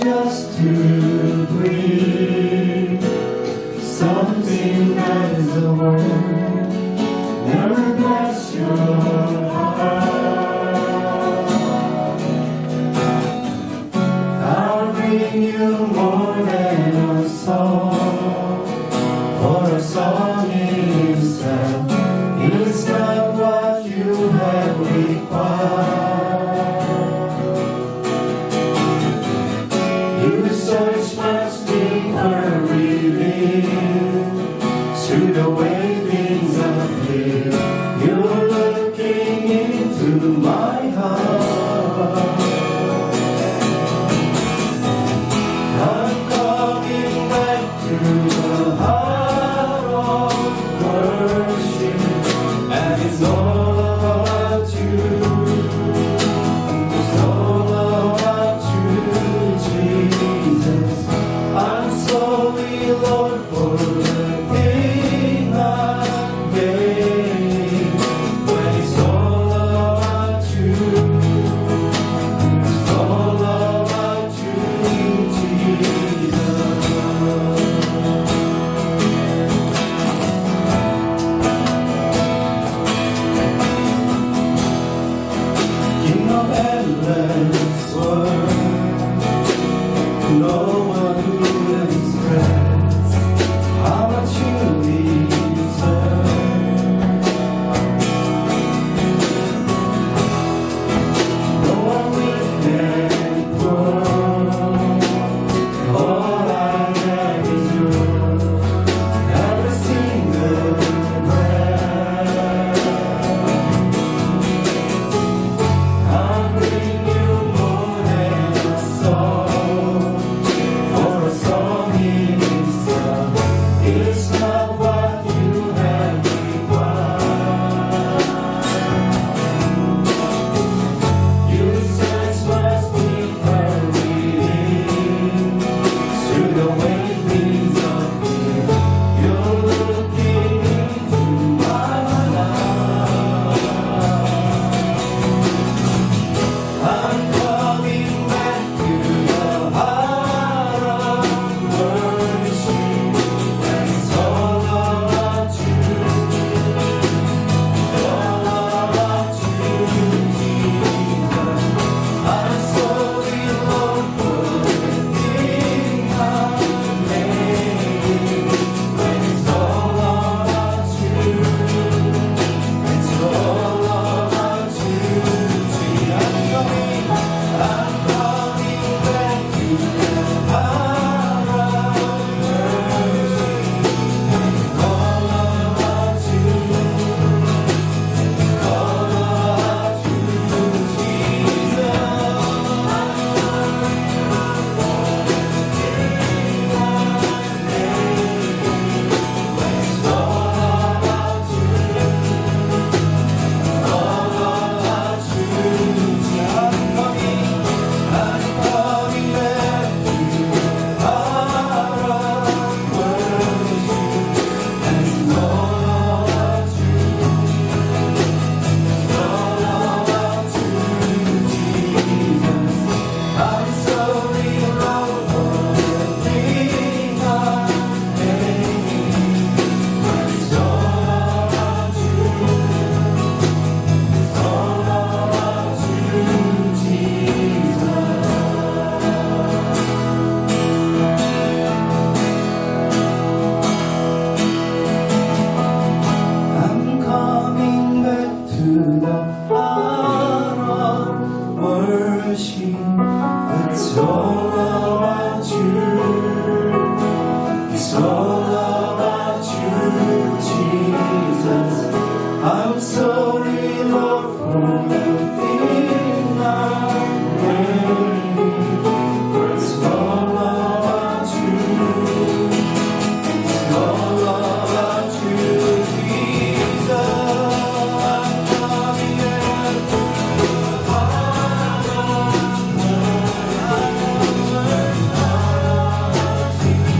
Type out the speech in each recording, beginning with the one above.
just to breathe something that is a word. Never bless your heart. I'll bring you more than a song, for a song in itself is not what you have required. You search much deeper within to the way things appear. You're looking into my heart. I'm coming back to the heart of worship, and it's all about you. It's all about you, Jesus. I'm sorry, Lord, for the thing I made. When it's all about you, it's all about you, Jesus. King of endless world, no one who express how much you deserve. No one will pour all I have is yours. Every single breath, I'll bring you more than a song, for a song in itself is not what you have required. You search much deeper within to the way things appear. You're looking into my life. I'm coming back to the heart of worship, and it's all about you. It's all about you, Jesus. I'm sorry, Lord, for the thing I made. When it's all about you, it's all about you, Jesus. I'm coming back to the heart of worship. It's all about you. It's all about you, Jesus. It's all about you. It's all about you. I'm coming back to the heart of worship, and it's all about you. It's all about you, Jesus. I'm sorry, Lord, for the thing I made. It's all about you. It's all about you, Jesus. I'm coming back to the heart of worship. It's all about you. It's all about you, Jesus. I'm sorry, Lord, for the thing I made. It's all about you. It's all about you, Jesus. I'm coming back to the heart of worship.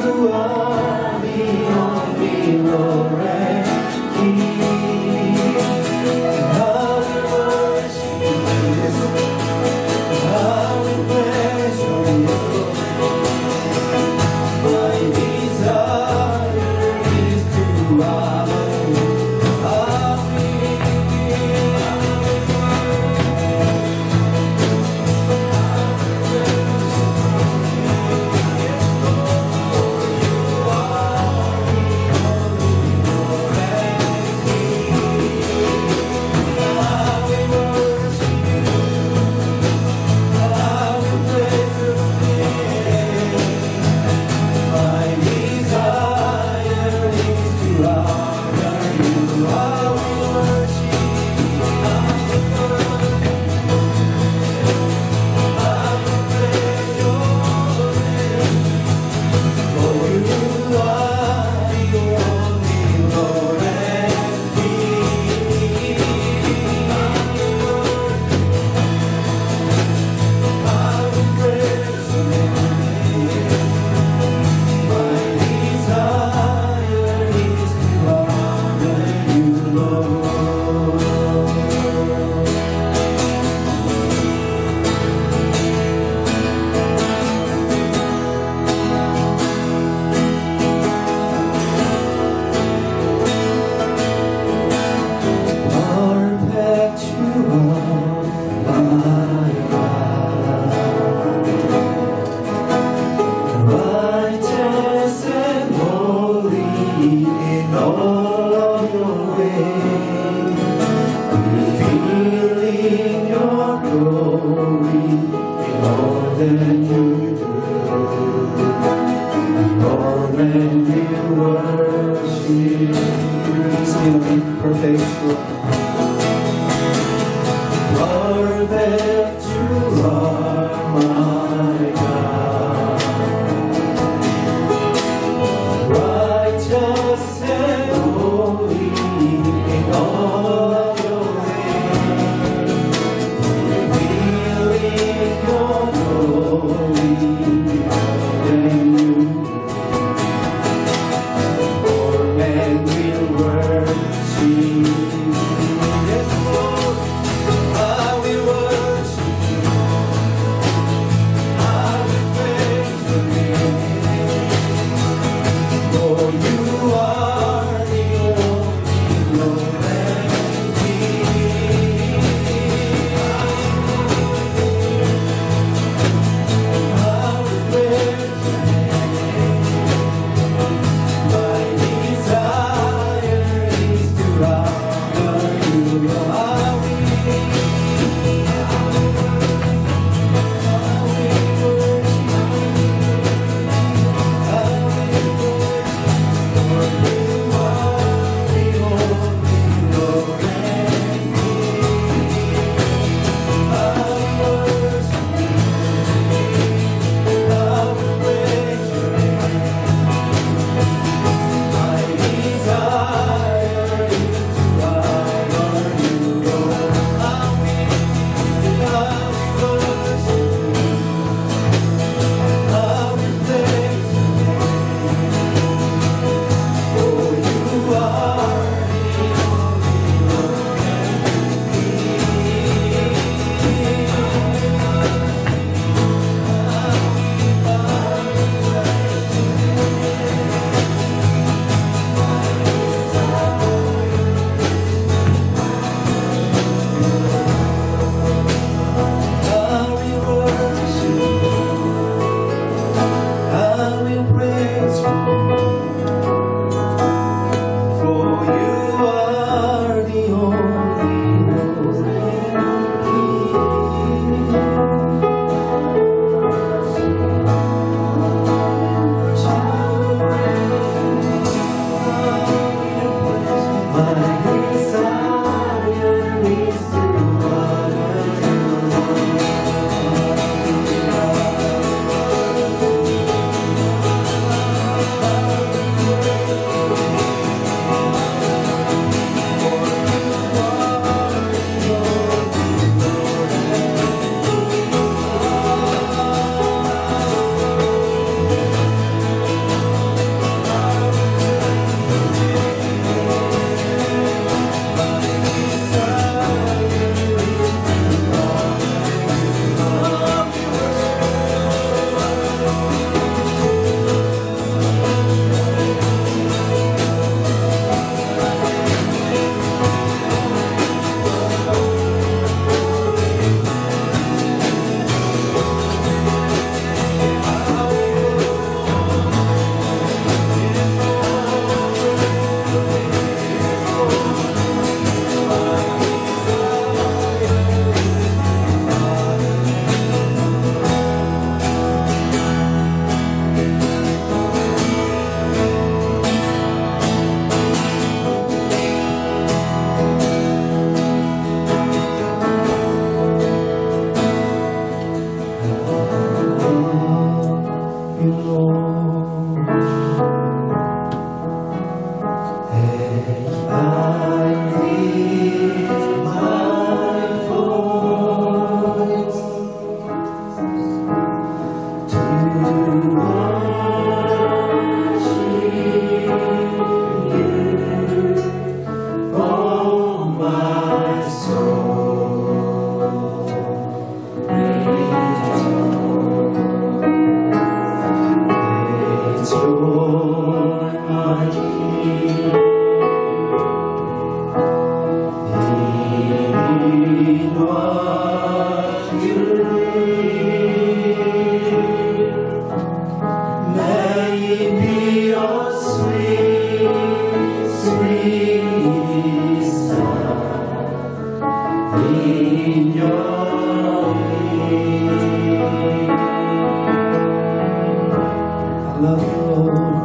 are the only Lord and King. How we worship you, how we praise your name. My desire is to honor you. Perfect you are, my God. Righteous and holy in all of your ways, revealing your glory more than you do. For men will You're my King. In what you live, may it be a sweet, sweet sound in your ear. I love you, Lord.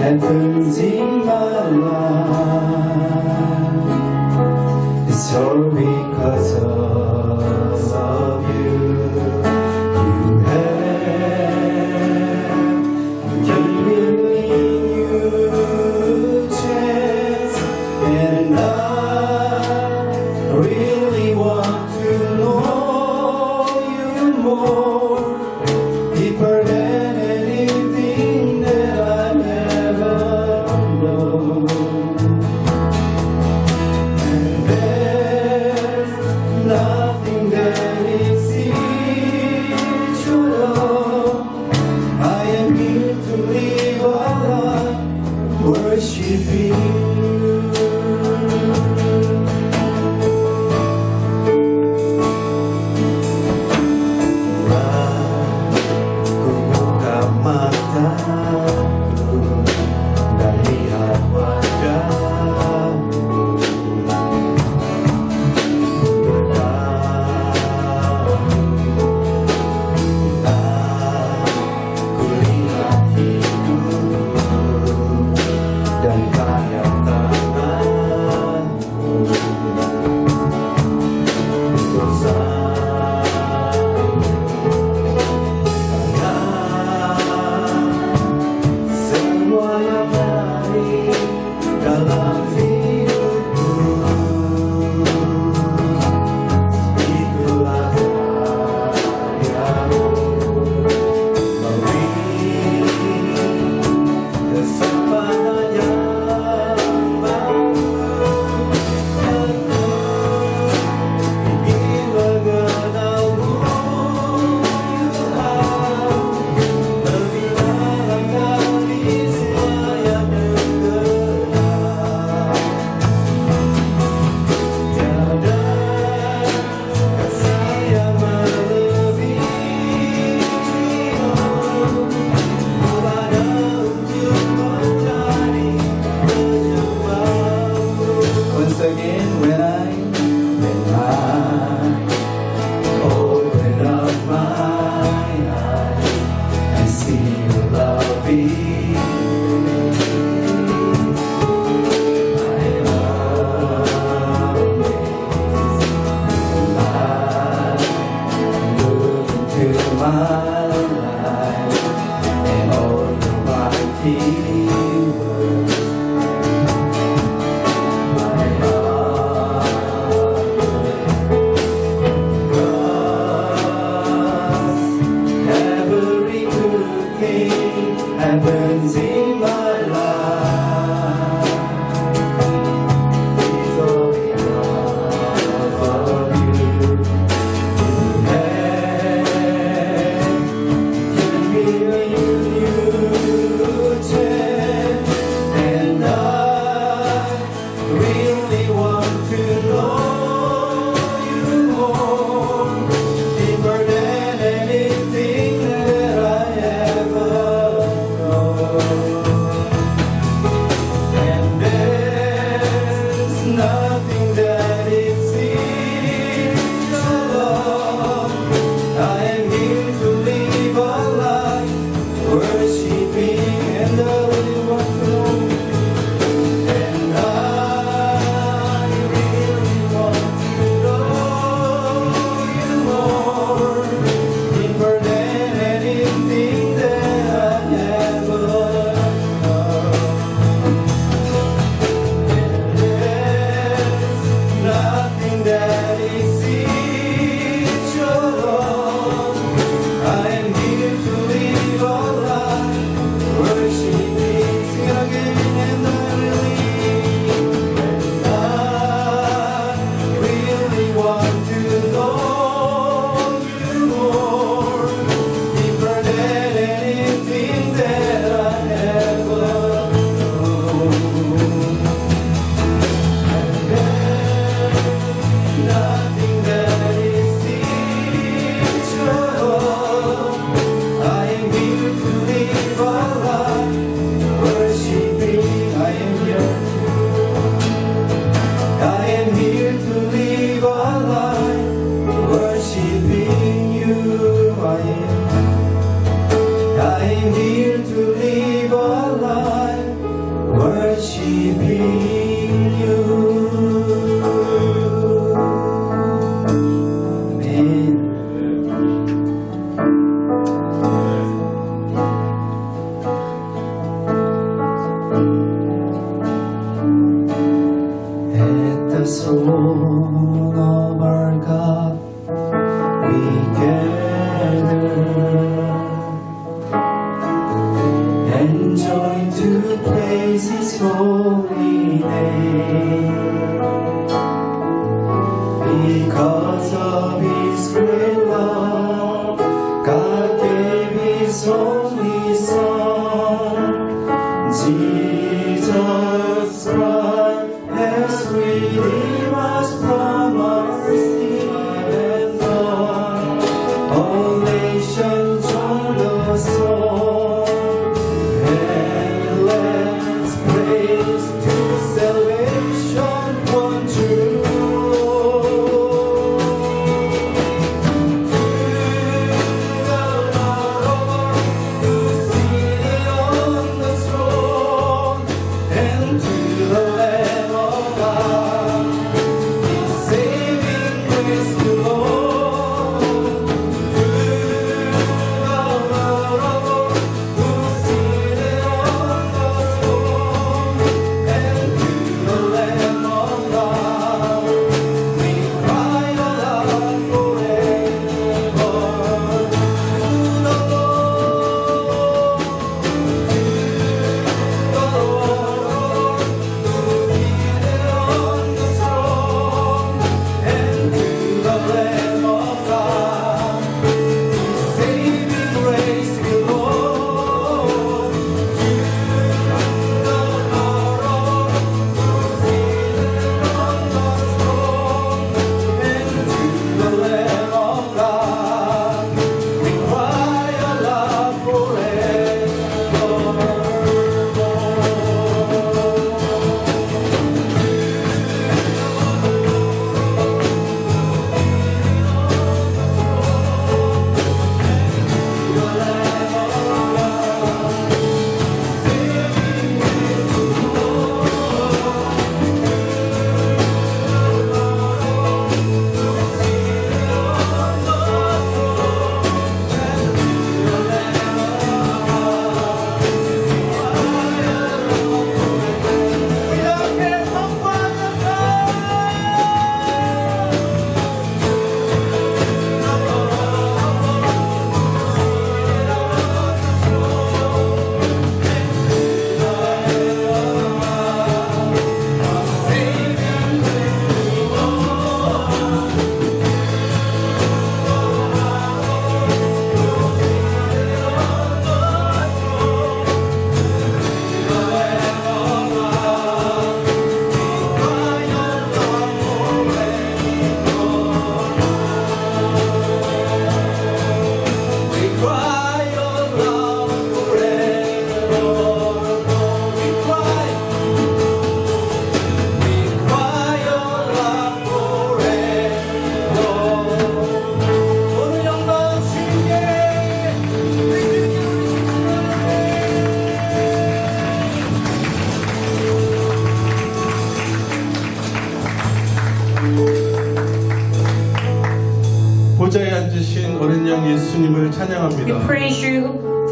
happens in my life. It's all because of you. You have given me new chance, and I really want to know you more, deeper than anything that I've ever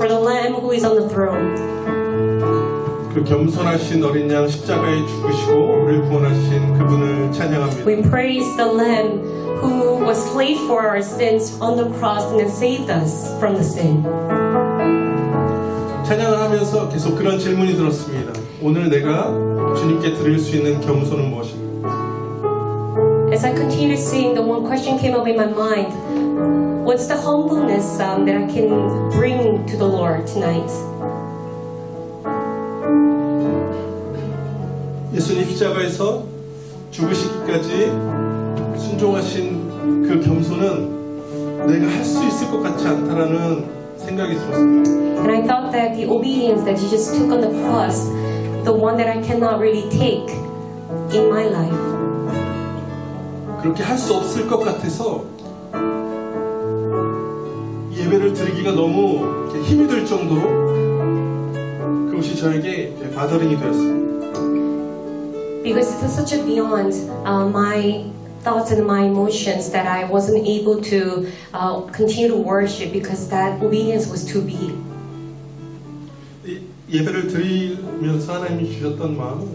for the Lamb who is on the throne. 그 겸손하신 어린 양 십자가에 죽으시고 우리를 구원하신 그분을 찬양합니다. We praise the Lamb who was slave for our sins on the cross and saved us from the sin. 찬양을 하면서 계속 그런 질문이 들었습니다. 오늘 내가 주님께 드릴 수 있는 겸손은 무엇인가? As I continue to sing, the one question came up in my mind. What's the humbleness that I can bring to the Lord tonight? 예수님 십자가에서 죽으시기까지 순종하신 그 겸손은 내가 할 수 있을 것 같지 않다라는 생각이 들었습니다. And I thought that the obedience that Jesus took on the cross, the one that I cannot really take in my life. 그렇게 할 수 없을 것 같아서 예배를 드리기가 너무 힘이 들 정도로 그것이 저에게 바더링이 되었습니다. Because it was such a beyond my thoughts and my emotions that I wasn't able to continue to worship because that obedience was too big. 예배를 드리면서 하나님이 주셨던 마음은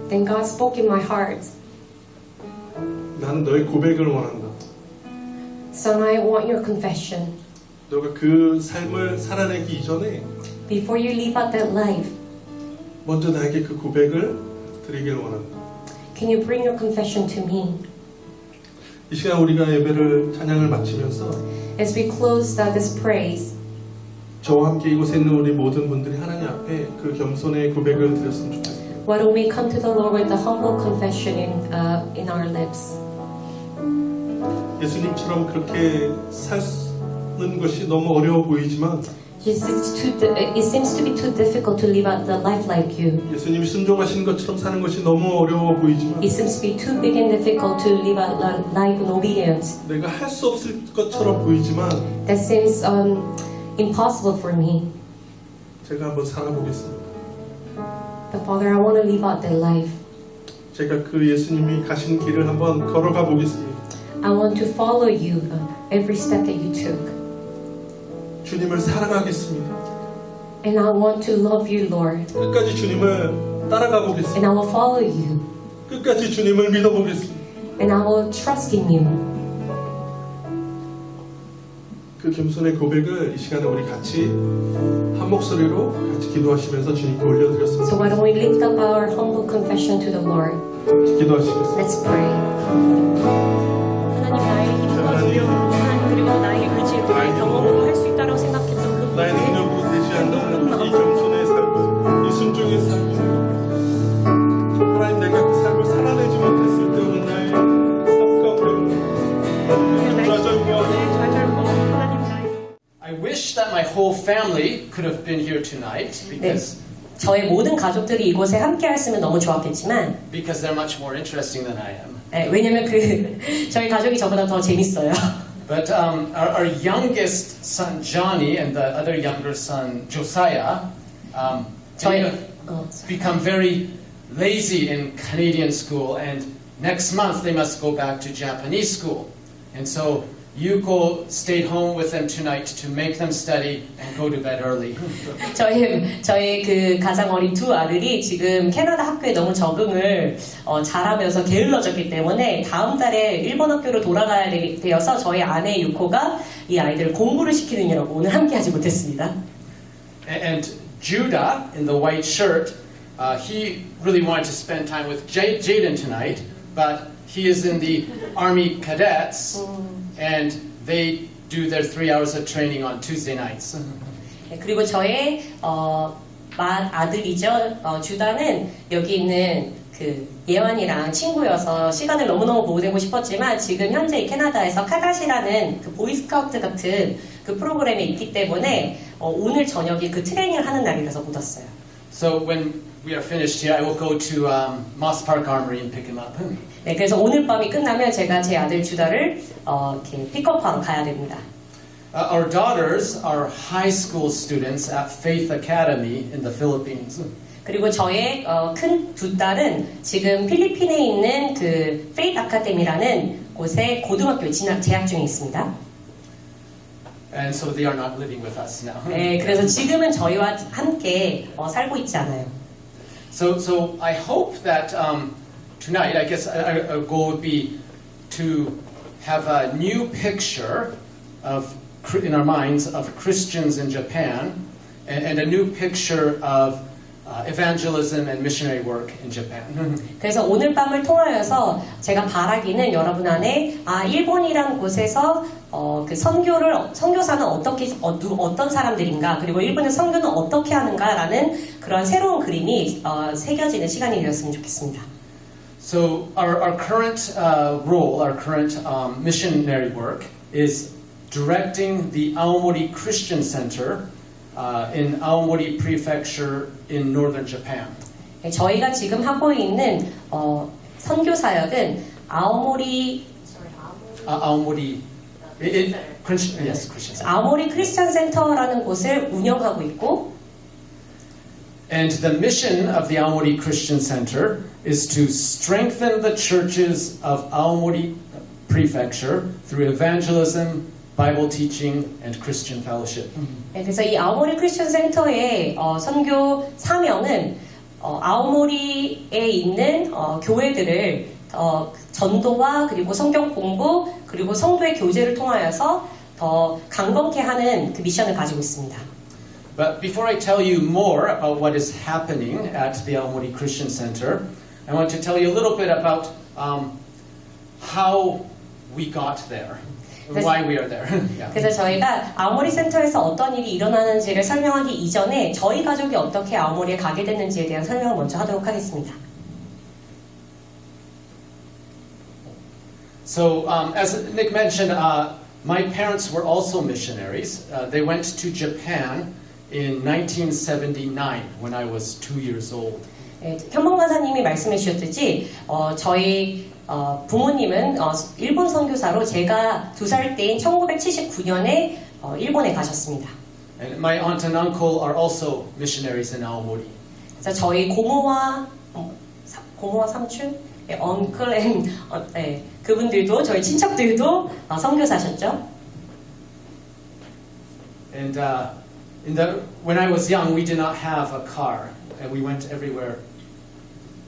Then God spoke in my heart. 나는 너의 고백을 원한다. Son, I want your confession. 너가 그 삶을 살아내기 이전에 Before you live out that life, 먼저 나에게 그 고백을 드리길 원한다. can you bring your confession to me? 이 시간 우리가 예배를 찬양을 마치면서 As we close this praise, 저와 함께 이곳에 있는 우리 모든 분들이 하나님 앞에 그 겸손의 고백을 드렸으면 좋겠습니다. why don't we come to the Lord with the humble confession in our lips? 예수님처럼 그렇게 사는 것이 너무 어려워 보이지만 It seems to be too difficult to live out the life like you. 예수님이 순종하신 것처럼 사는 것이 너무 어려워 보이지만 It seems to be too big and difficult to live out life in obedience. 내가 할 수 없을 것처럼 보이지만 That seems impossible for me. 제가 한번 살아보겠습니다. But Father, I want to live out that life. 제가 그 예수님이 가신 길을 한번 걸어가 보겠습니다. I want to follow you every step that you took. 주님을 사랑하겠습니다. And I want to love you, Lord. 끝까지 주님을 따라가 보겠습니다. And I will follow you. 끝까지 주님을 믿어보겠습니다. And I will trust in you. 그 겸손의 고백을 이 시간에 우리 같이 한 목소리로 같이 기도하시면서 주님께 올려드렸습니다. So why don't we lift up our humble confession to the Lord? 기도하시겠습니다. Let's pray. 하나님 나의 힘과 두려움, 하나님 그리고 나의 의지로 나의 경험으로 할 수 있다고 생각했던 그 나의 능력으로 되지 않는 이 겸손의 삶, 이 순종의 삶, 하나님 내가 그 삶을 살아내지 못했을 때 오늘 나의 삶 가운데 좌절과 I wish that my whole family could have been here tonight because 저의 모든 가족들이 이곳에 함께 했으면 너무 좋았겠지만 they're much more interesting than I am. 왜냐면 저희 가족이 저보다 더 재밌어요. But our youngest son Johnny and the other younger son Josiah they have become very lazy in Canadian school, and next month they must go back to Japanese school. And so Yuko stayed home with them tonight to make them study and go to bed early. 저희 그 가장 어린 두 아들이 지금 캐나다 학교에 너무 적응을 잘하면서 게을러졌기 때문에 다음 달에 일본 학교로 돌아가야 되어서 저희 아내 유코가 이 아이들을 공부를 시키느냐고 오늘 함께하지 못했습니다. And Judah in the white shirt, he really wanted to spend time with Jaden tonight, but he is in the Army Cadets. And they do their 3 hours of training on Tuesday nights. 그리고 저의 아들이죠. 주다는 여기 있는 그 예완이랑 친구여서 시간을 너무너무 보내고 싶었지만 지금 현재 캐나다에서 카닷이라는 그 보이스카우트 같은 그 프로그램에 있기 때문에 오늘 저녁에 그 트레이닝을 하는 날이라서 못 왔어요. So when we are finished here, I will go to Moss Park Armory and pick him up. 네, 그래서 오늘 밤이 끝나면 제가 제 아들 주다를 이렇게 픽업하러 가야 됩니다. Our daughters are high school students at Faith Academy in the Philippines. 그리고 저의 큰 두 딸은 지금 필리핀에 있는 그 페이트 아카데미라는 곳에 고등학교에 재학 중에 있습니다. and so they are not living with us now. 네, 그래서 지금은 저희와 함께 살고 있지 않아요. So I hope that tonight, I guess our goal would be to have a new picture of in our minds of Christians in Japan, and a new picture of evangelism and missionary work in Japan. 그래서 오늘 밤을 통하여서 제가 바라기는 여러분 안에 일본이란 곳에서 그 선교사는 어떤 사람들인가, 그리고 일본의 선교는 어떻게 하는가라는 그런 새로운 그림이 새겨지는 시간이 되었으면 좋겠습니다. So our current role, our current missionary work is directing the Aomori Christian Center in Aomori Prefecture in northern Japan. 저희가 지금 하고 있는 선교사역은 아오모리 아오모리 크리스천 센터라는 곳을 운영하고 있고, And the mission of the Aomori Christian Center is to strengthen the churches of Aomori Prefecture through evangelism, Bible teaching, and Christian fellowship. 네, 그래서 이 아오모리 크리스천 센터의 선교 사명은 아오모리에 있는 교회들을 전도와 그리고 성경 공부 그리고 성도의 교제를 통하여서 더 강건케 하는 그 미션을 가지고 있습니다. But before I tell you more about what is happening at the Aomori Christian Center, I want to tell you a little bit about how we got there, why we are there. Yeah. 그래서 저희가 아오모리 센터에서 어떤 일이 일어나는지를 설명하기 이전에 저희 가족이 어떻게 아오모리에 가게 됐는지에 대한 설명을 먼저 하도록 하겠습니다. So, as Nick mentioned, my parents were also missionaries. They went to Japan in 1979 when I was 2 years old. 네, 현봉 간사님이 말씀해 주셨듯이 저희 부모님은 일본 선교사로 제가 2살 때인 1979년에 일본에 가셨습니다. And my aunt and uncle are also missionaries in Aomori. 그래서 저희 고모와 삼촌, 언클 앤 그분들도 저희 친척들도 선교사셨죠. And when I was young, we did not have a car, and we went everywhere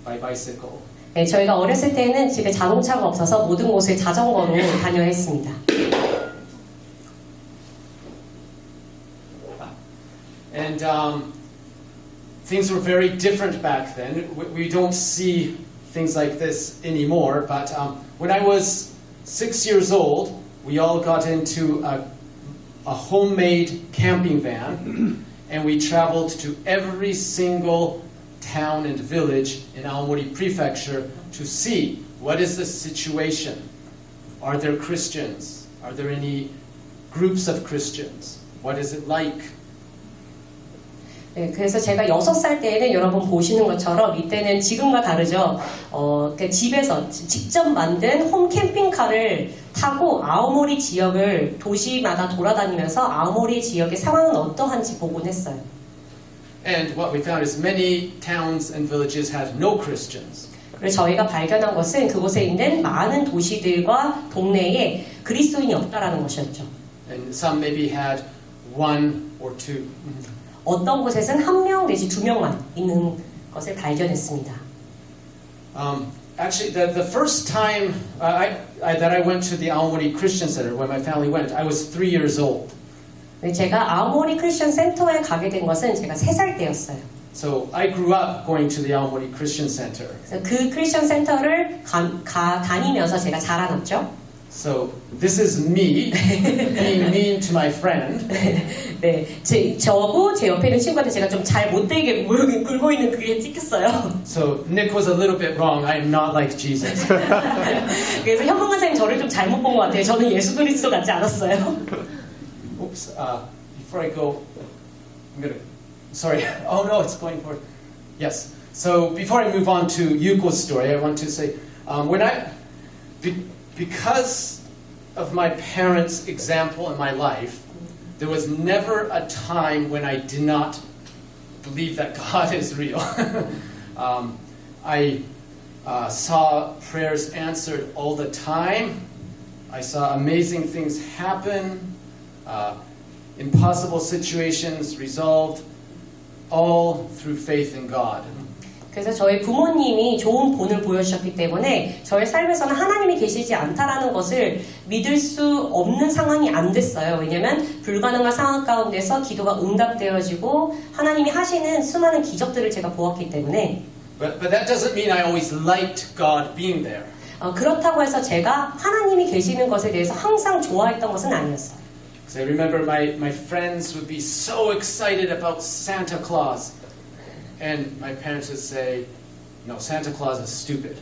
by bicycle. 네, 저희가 어렸을 때는 집에 자동차가 없어서 모든 곳을 자전거로 다녀야 했습니다. And things were very different back then. We don't see things like this anymore, but when I was 6 years old, we all got into a homemade camping van, and we traveled to every single town and village in Aomori Prefecture to see what is the situation. Are there Christians? Are there any groups of Christians? What is it like? 네, 그래서 제가 6살 때에는 여러분 보시는 것처럼 이때는 지금과 다르죠. 집에서 직접 만든 홈 캠핑카를 타고 아오모리 지역을 도시마다 돌아다니면서 아오모리 지역의 상황은 어떠한지 보곤 했어요. And what we found is many towns and villages had no Christians. 그리고 저희가 발견한 것은 그곳에 있는 많은 도시들과 동네에 그리스도인이 없다라는 것이었죠. And some maybe had 1 or 2. 어떤 곳에서는 1명 내지 2명만 있는 것을 발견했습니다. Actually, the first time that I went to the Aomori Christian Center, where my family went, I was 3 years old. 제가 아오모리 크리스천 센터에 가게 된 것은 제가 3살 때였어요. So I grew up going to the Aomori Christian Center. 그래서 그 크리스천 센터를 다니면서 제가 자라났죠. So this is me being mean to my friend. 네, 저하고 제 옆에 있는 친구한테 제가 좀 잘 못되게 굴고 있는 그게 찍혔어요. So Nick was a little bit wrong. I am not like Jesus. 그래서 현봉 간사님 저를 좀 잘못 본 것 같아요. 저는 예수 그리스도 같지 않았어요. Oops. Before I go, I'm gonna. Sorry. Oh no, it's going for. Yes. So before I move on to Yuko's story, I want to say because of my parents' example in my life, there was never a time when I did not believe that God is real. I saw prayers answered all the time. I saw amazing things happen. impossible situations resolved, all through faith in God. 그래서 저희 부모님이 좋은 본을 보여주셨기 때문에 저의 삶에서는 하나님이 계시지 않다라는 것을 믿을 수 없는 상황이 안 됐어요. 왜냐하면 불가능한 상황 가운데서 기도가 응답되어지고 하나님이 하시는 수많은 기적들을 제가 보았기 때문에 But that doesn't mean I always liked God being there. 그렇다고 해서 제가 하나님이 계시는 것에 대해서 항상 좋아했던 것은 아니었어요. Because I remember my friends would be so excited about Santa Claus. And my parents would say, no, Santa Claus is stupid.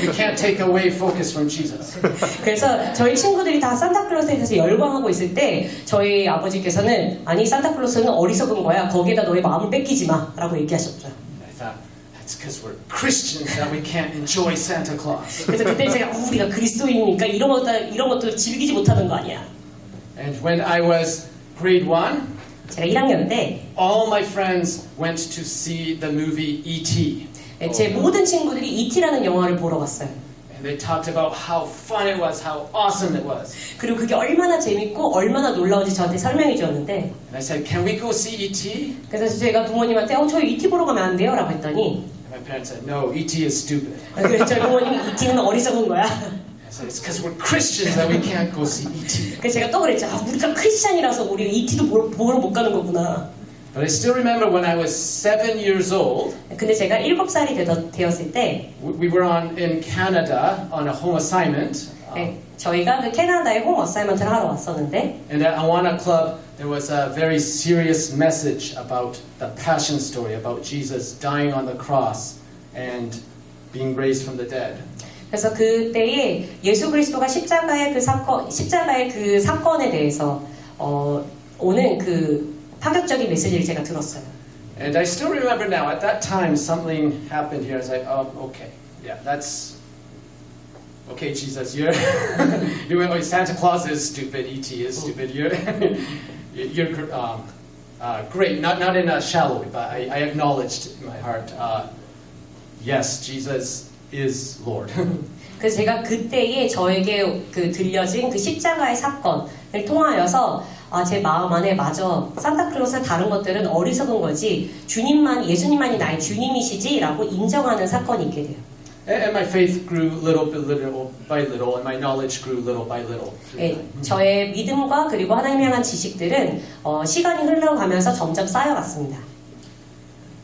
You can't take away focus from Jesus. 그래서 저희 친구들이 다 산타클로스에 대해서 열광하고 있을 때 저희 아버지께서는 아니 산타클로스는 어리석은 거야. 거기에다 너의 마음을 뺏기지 마 라고 얘기하셨죠. I thought, that's because we're Christians that we can't enjoy Santa Claus. 그래서 그때 제가 우리가 그리스도인이니까 이런 것들 즐기지 못하는 거 아니야. And when I was grade 1, 제가 1학년 때 all my friends went to see the movie E.T. 제 모든 친구들이 E.T.라는 영화를 보러 갔어요. And they talked about how fun it was, how awesome it was. 그리고 그게 얼마나 재밌고 얼마나 놀라운지 저한테 설명해 주었는데 And I said, can we go see E.T.? 그래서 제가 부모님한테 저희 E.T. 보러 가면 안 돼요? 라고 했더니 And my parents said, no, E.T. is stupid. 그래서 저희 부모님이 E.T.는 어리석은 거야. I said, it's because we're Christians that we can't go see E.T. 그래서 제가 또 그랬죠. 우리가 크리스찬이라서 우리가 E.T.도 보러 못 가는 거구나. But I still remember when I was 7 years old, 근데 제가 7살이 되었을 때 we were in Canada on a home assignment. 저희가 그 캐나다에 홈 어사이먼트를 하러 왔었는데 And at Awana Club, there was a very serious message about the Passion story, about Jesus dying on the cross and being raised from the dead. 그래서 그때에 예수 그리스도가 십자가의 그 사건에 대해서 오는 그 파격적인 메시지를 제가 들었어요. And I still remember now, at that time, something happened here. I was like, oh, okay, yeah, that's okay, Jesus. You went, Santa Claus is stupid. E.T. is stupid. You're great. Not in a shallow way, but I acknowledged in my heart, yes, Jesus is Lord. 그래서 제가 그때에 저에게 그 들려진 그 십자가의 사건을 통하여서 제 마음 안에 맞아 산타클로스나 다른 것들은 어리석은 거지 예수님만이 나의 주님이시지라고 인정하는 사건이 있게 돼요. And my faith grew little by little, and my knowledge grew little by little. 저의 믿음과 그리고 하나님을 향한 지식들은 시간이 흘러가면서 점점 쌓여갔습니다.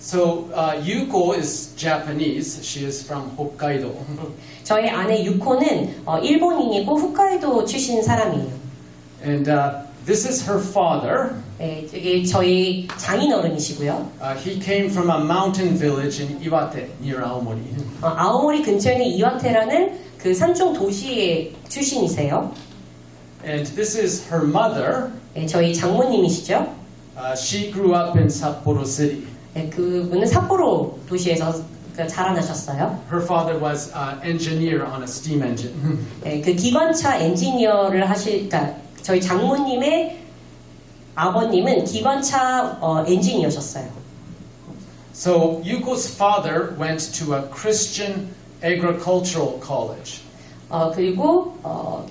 So Yuko is Japanese. She is from Hokkaido. 저의 아내 유코는 일본인이고 홋카이도 출신 사람이에요. And this is her father. 이게 저희 장인어른이시고요. He came from a mountain village in Iwate, near Aomori. 아오모리 근처에 있는 이와테라는 그 산중 도시의 출신이세요. And this is her mother. 저희 장모님이시죠. She grew up in Sapporo City. 그분은 삿포로 도시에서 자라나셨어요. Her father was an engineer on a steam engine. 그 기관차 엔지니어를 그러니까 저희 장모님의 아버님은 기관차 엔지니어셨어요. So Yuko's father went to a Christian agricultural college. 그리고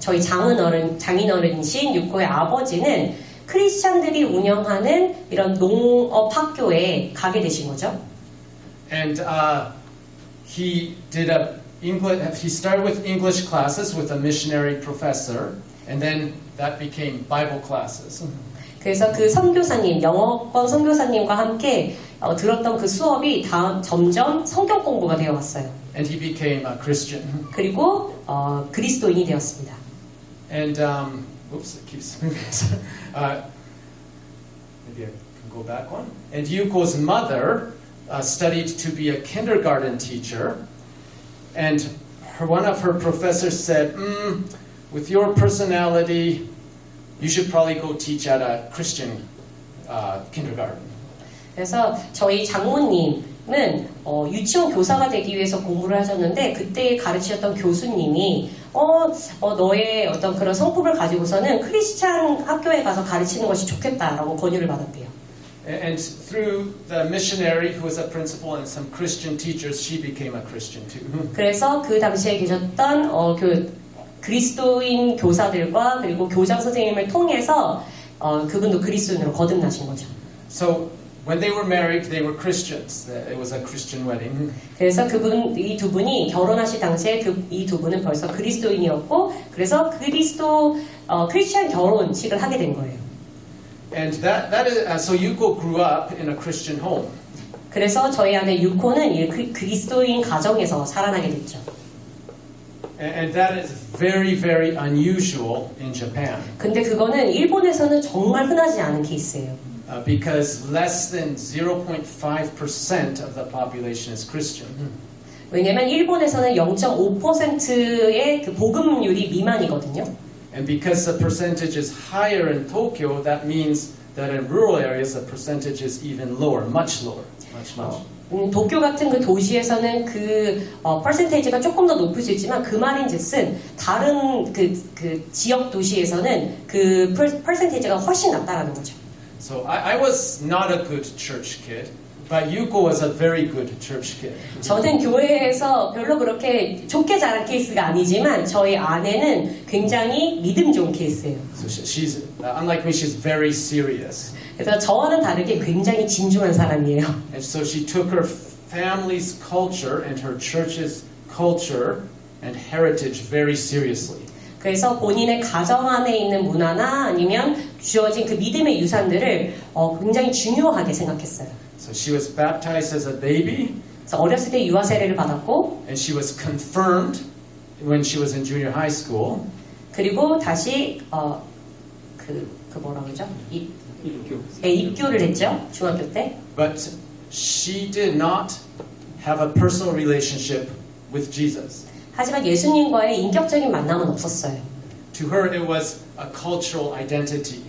저희 장인어른이신 유코의 아버지는 크리스찬들이 운영하는 이런 농업 학교에 가게 되신 거죠. And he started with English classes with a missionary professor, and then that became Bible classes. 그래서 그 선교사님, 영어권 선교사님과 함께 들었던 그 수업이 점점 성경 공부가 되어 왔어요. And he became a Christian. 그리고 그리스도인이 되었습니다. And oops, it keeps moving. Maybe I can go back one. And Yuko's mother studied to be a kindergarten teacher, and one of her professors said, with your personality, you should probably go teach at a Christian kindergarten. 그래서 저희 장모님은 유치원 교사가 되기 위해서 공부를 하셨는데 그때 가르치셨던 교수님이 너의 어떤 그런 성품을 가지고서는 크리스찬 학교에 가서 가르치는 것이 좋겠다라고 권유를 받았대요. And through the missionary who was a principal and some Christian teachers, she became a Christian too. 그래서 그 당시에 계셨던 그리스도인 교사들과 그리고 교장 선생님을 통해서 그분도 그리스도인으로 거듭나신 거죠. So when they were married, they were Christians. It was a Christian wedding. 그래서 이 두 분이 결혼하실 당시에 이 두 분은 벌써 그리스도인이었고, 그래서 크리스천 결혼식을 하게 된 거예요. And that is so Yuko grew up in a Christian home. 그래서 저희 아내 유코는 이 그리스도인 가정에서 자라나게 됐죠. And that is very, very unusual in Japan. 근데 그거는 일본에서는 정말 흔하지 않은 케이스예요. Because less than 0.5% of the population is Christian. 왜냐면 일본에서는 0.5%의 그 복음률이 미만이거든요. And because the percentage is higher in Tokyo, that means that in rural areas the percentage is even lower, much lower, much. 도쿄 같은 그 도시에서는 그 퍼센테이지가 조금 더 높을 수 있지만 그 말인즉슨 다른 그 지역 도시에서는 그 퍼센테이지가 훨씬 낮다라는 거죠. So I was not a good church kid, but Yuko was a very good church kid. 저는 교회에서 별로 그렇게 좋게 자란 케이스가 아니지만 저희 아내는 굉장히 믿음 좋은 케이스예요. So she's unlike me, she's very serious. 그래서 저와는 다르게 굉장히 진중한 사람이에요. And so she took her family's culture and her church's culture and heritage very seriously. 그래서 본인의 가정 안에 있는 문화나 아니면 주어진 그 믿음의 유산들을 굉장히 중요하게 생각했어요. So she was baptized as a baby. 그래서 어렸을 때 유아 세례를 받았고, And she was confirmed when she was in junior high school. 그리고 다시 그 뭐라 그러죠? 입교를 했죠, 중학교 때. But she did not have a personal relationship with Jesus. 하지만 예수님과의 인격적인 만남은 없었어요. To her, it was a cultural identity.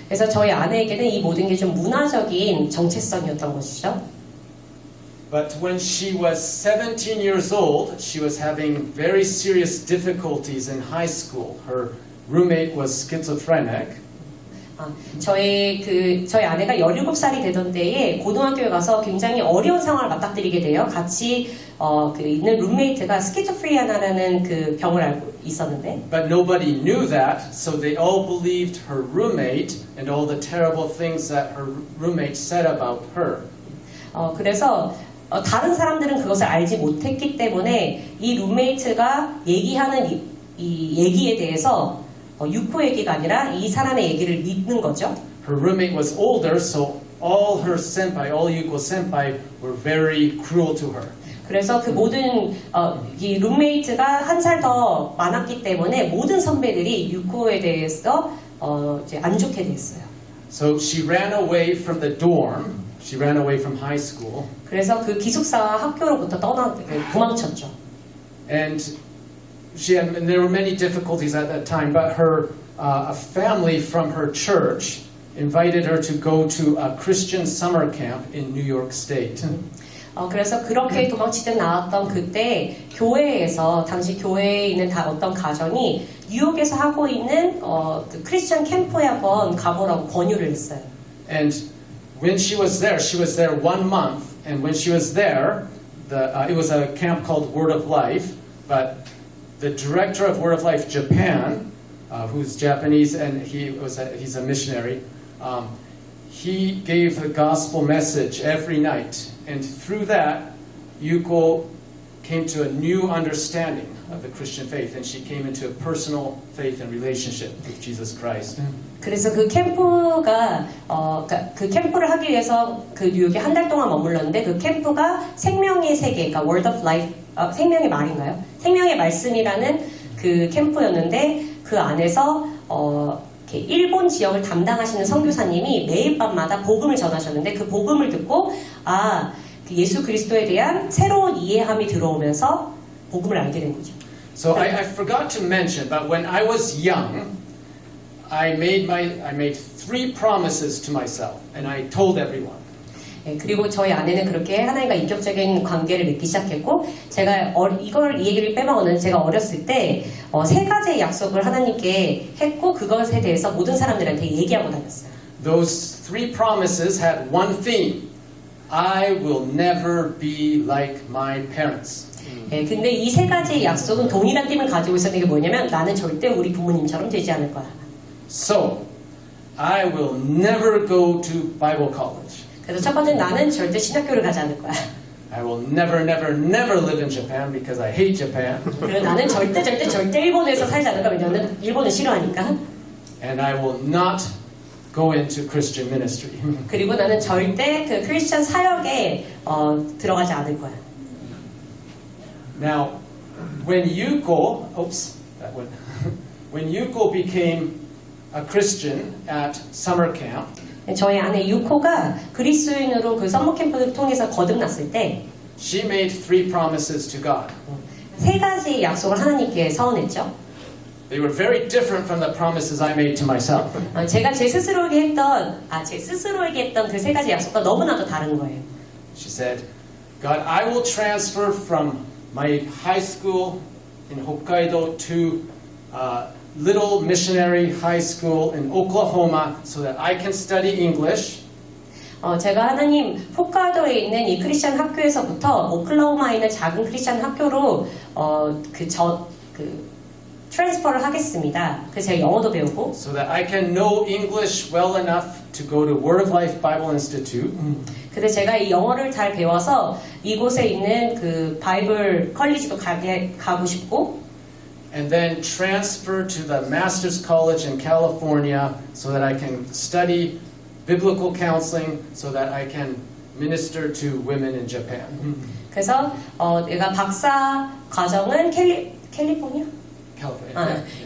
그래서 저희 아내에게는 이 모든 게 좀 문화적인 정체성이었던 것이죠. But when she was 17 years old, she was having very serious difficulties in high school. Her roommate was schizophrenic. 저희 아내가 17살이 되던 때에 고등학교에 가서 굉장히 어려운 상황을 맞닥뜨리게 돼요. 같이 있는 룸메이트가 스키조프리아라는 그 병을 앓고 있었는데. But nobody knew that, so they all believed her roommate and all the terrible things that her roommate said about her. 그래서 다른 사람들은 그것을 알지 못했기 때문에 이 룸메이트가 얘기하는 이 얘기에 대해서 유코 얘기가 아니라 이 사람의 얘기를 믿는 거죠. Her roommate was older, so all her senpai, all Yuko senpai were very cruel to her. 그래서 그 모든 이 룸메이트가 한 살 더 많았기 때문에 모든 선배들이 유코에 대해서 이제 안 좋게 됐어요. So she ran away from the dorm. She ran away from high school. 그래서 그 기숙사 학교로부터 도망쳤죠. And there were many difficulties at that time, but her a family from her church invited her to go to a Christian summer camp in New York State. 그래서 그렇게 도망치듯 나왔던 그때 교회에서 당시 교회에 있는 어떤 가정이 뉴욕에서 하고 있는 그 크리스천 캠프에 한번 가보라고 권유를 했어요. And when she was there 1 month. And when she was there, it was a camp called Word of Life, but the director of Word of Life Japan, who's Japanese and he's a missionary, he gave the gospel message every night. And through that, Yuko came to a new understanding of the Christian faith, and she came into a personal faith and relationship with Jesus Christ. 그래서 그 캠프가 그 캠프를 하기 위해서 그 뉴욕에 한 달 동안 머물렀는데 그 캠프가 생명의 세계, 그러니까 Word of Life, 생명의 말인가요? 생명의 말씀이라는 그 캠프였는데 그 안에서 일본 지역을 담당하시는 선교사님이 매일 밤마다 복음을 전하셨는데 그 복음을 듣고 그 예수 그리스도에 대한 새로운 이해함이 들어오면서 복음을 알게 된 거죠. So I forgot to mention, but when I was young, I made 3 promises to myself, and I told everyone. 그리고 저희 아내는 그렇게 하나님과 인격적인 관계를 맺기 시작했고 제가 이 얘기를 빼먹었는데 제가 어렸을 때 3가지의 약속을 하나님께 했고 그것에 대해서 모든 사람들한테 얘기하고 다녔어요. Those 3 promises had one theme. I will never be like my parents. 근데 이 3가지의 약속은 동일한 팀을 가지고 있었던 게 뭐냐면 나는 절대 우리 부모님처럼 되지 않을 거야. So, I will never go to Bible college. 그래서 첫 번째는 나는 절대 신학교를 가지 않을 거야. I will never, never, never live in Japan because I hate Japan. 그리고 나는 절대 일본에서 살지 않을 거야. 왜냐면 일본을 싫어하니까. And I will not go into Christian ministry. 그리고 나는 절대 그 크리스천 사역에 들어가지 않을 거야. Now, when Yuko, when Yuko became a Christian at summer camp, 저희 아내 유코가 그리스도인으로 그 썸머 캠프를 통해서 거듭났을 때 she made 3 promises to God. 3가지 약속을 하나님께 서원했죠. They were very different from the promises I made to myself. 제가 제 스스로에게 했던 그 3가지 약속과 너무나도 다른 거예요. She said, God, I will transfer from my high school in Hokkaido to little missionary high school in Oklahoma so that I can study English. 제가 하나님 홋카이도에 있는 이 크리스천 학교에서부터 오클라호마에 있는 작은 크리스천 학교로 트랜스퍼를 하겠습니다. 그래서 제가 영어도 배우고 So that I can know English well enough to go to Word of Life Bible Institute. 근데 제가 이 영어를 잘 배워서 이곳에 있는 그 바이블 컬리지도 가고 싶고 And then transfer to the Master's College in California so that I can study biblical counseling so that I can minister to women in Japan. 그래서 내가 박사 과정은 캘리포니아?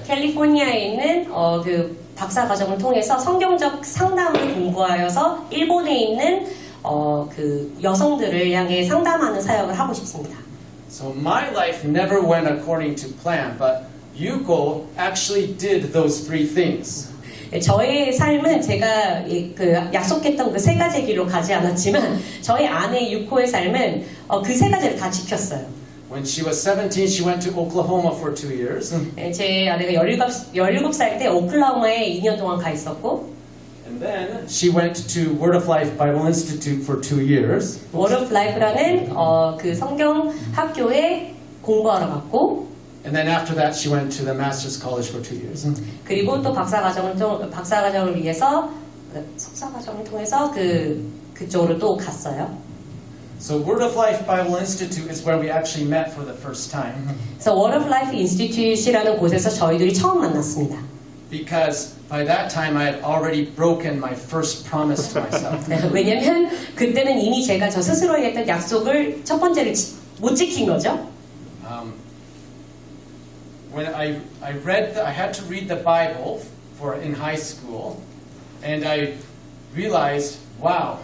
캘리포니아에 있는 그 박사 과정을 통해서 성경적 상담을 공부하여서 일본에 있는 그 여성들을 향해 상담하는 사역을 하고 싶습니다. So my life never went according to plan, but Yuko actually did those 3 things. 저의 삶은 제가 그 약속했던 그 3가지 길로 가지 않았지만 저희 아내 유코의 삶은 그 3가지를 다 지켰어요. When she was 17, she went to Oklahoma for 2 years. 제 아내가 17살 때 오클라호마에 2년 동안 가 있었고 And then she went to Word of Life Bible Institute for 2 years. Word of Life라는 그 성경 학교에 공부하러 갔고 And then after that, she went to the Master's College for 2 years. 그리고 또 박사 과정을 위해서 석사 과정을 통해서 그쪽으로 또 갔어요. So Word of Life Bible Institute is where we actually met for the first time. 그래서 Word of Life Institute이라는 곳에서 저희들이 처음 만났습니다. Because by that time I had already broken my first promise to myself. 왜냐면 그때는 이미 제가 저 스스로에게 했던 약속을 첫 번째를 못 지킨 거죠. When I had to read the Bible in high school, and I realized, wow,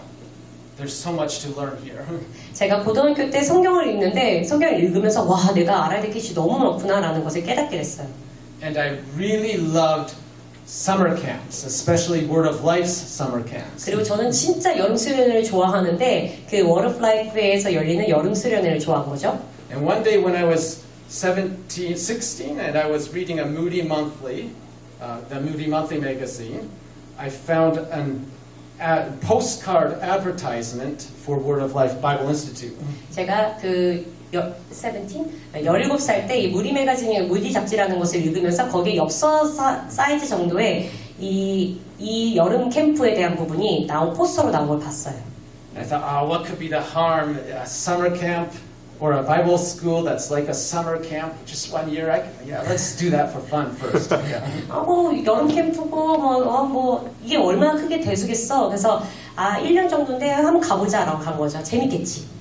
there's so much to learn here. 제가 고등학교 때 성경을 읽으면서 와, 내가 알아야 될 것이 너무 많구나라는 것을 깨닫게 됐어요. And I really loved summer camps, especially Word of Life's summer camps. 그리고 저는 진짜 여름 수련회를 좋아하는데 그 Word of Life에서 열리는 여름 수련회를 좋아한 거죠. And one day when I was 16, and I was reading a Moody Monthly, the Moody Monthly magazine, I found a postcard advertisement for Word of Life Bible Institute. 제가 17살 때 이 무디 매거진의 무디 잡지라는 것을 읽으면서 거기에 엽서 사이즈 정도의 이 여름 캠프에 대한 부분이 포스터로 나온 걸 봤어요. And I thought, what could be the harm? A summer camp or a Bible school that's like a summer camp, just 1 year. Let's do that for fun first. 여름 캠프고 이게 얼마나 크게 대수겠어. 그래서 1년 정도인데 한번 가보자라고 간 거죠. 재밌겠지.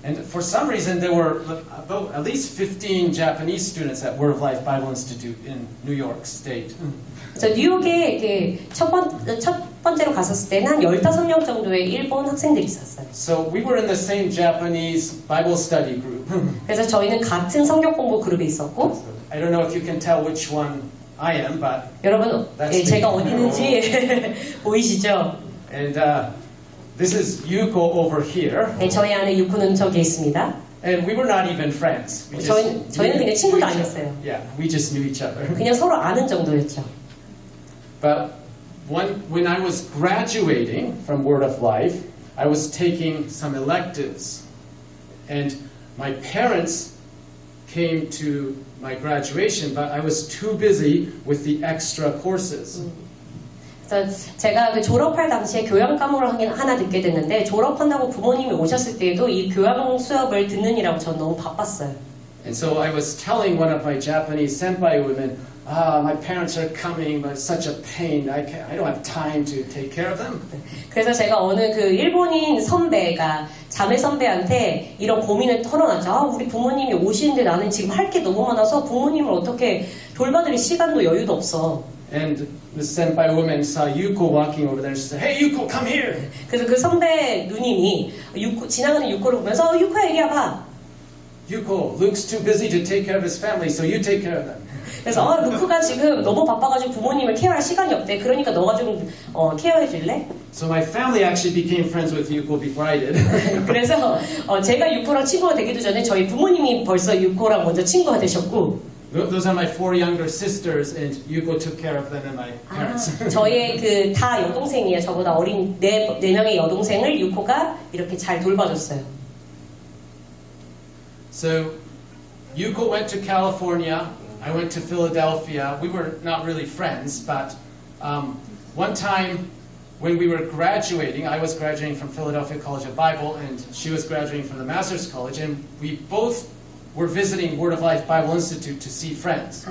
And for some reason, there were about at least 15 Japanese students at Word of Life Bible Institute in New York State. 그래서 뉴욕에 첫 번째로 갔었을 때는 한 15명 정도의 일본 학생들이 있었어요. So we were in the same Japanese Bible study group. 그래서 저희는 같은 성경 공부 그룹에 있었고. I don't know if you can tell which one I am, but 여러분, 제가 어디 있는지 보이시죠? And this is Yuko over here. 네, 저희 안에 유코는 저기 있습니다. And we were not even friends. 저희는 그냥 친구도 아니었어요. Yeah, we just knew each other. 그냥 서로 아는 정도였죠. But when I was graduating from Word of Life, I was taking some electives. And my parents came to my graduation, but I was too busy with the extra courses. 그래서 제가 그 졸업할 당시에 교양 과목을 하나 듣게 됐는데 졸업한다고 부모님이 오셨을 때에도 이 교양 수업을 듣느니라고 전 너무 바빴어요. And so I was telling one of my Japanese senpai women, my parents are coming, but it's such a pain. I don't have time to take care of them. 그래서 제가 어느 그 일본인 선배가 자매 선배한테 이런 고민을 털어놨죠. 우리 부모님이 오시는데 나는 지금 할 게 너무 많아서 부모님을 어떻게 돌봐드릴 시간도 여유도 없어. And the senpai woman saw Yuko walking over there and she said, "Hey Yuko, come here." 그래서 그 선배 누님이 지나가는 유코를 보면서 유코야 이리 와봐. Yuko, Luke's too busy to take care of his family, so you take care of them. 그래서 루크가 지금 너무 바빠가지고 부모님을 케어할 시간이 없대. 그러니까 너가 좀 케어해 줄래? So my family actually became friends with Yuko before I did. 그래서 제가 유코랑 친구가 되기도 전에 저희 부모님이 벌써 유코랑 먼저 친구가 되셨고 Those are my 4 younger sisters, and Yuko took care of them and my parents. 저의 그 다 여동생이에요. 저보다 어린 네 명의 여동생을 유코가 이렇게 잘 돌봐줬어요. So Yuko went to California. I went to Philadelphia. We were not really friends, but one time when we were graduating, I was graduating from Philadelphia College of Bible, and she was graduating from the Master's College, and we both were visiting Word of Life Bible Institute to see friends.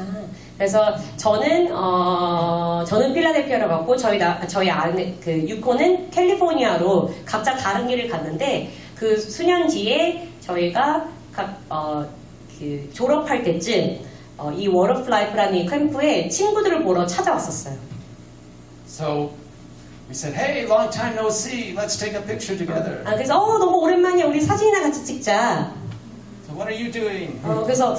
그래서 저는 필라델피아로 갔고 저희 아내 그 유코는 캘리포니아로 각자 다른 길을 갔는데 그 수년 뒤에 저희가 그 졸업할 때쯤 이 Word of Life라는 이 캠프에 친구들을 보러 찾아왔었어요. So we said, "Hey, long time no see. Let's take a picture together." 그래서 너무 오랜만이야. 우리 사진이나 같이 찍자. So what are you doing? 그래서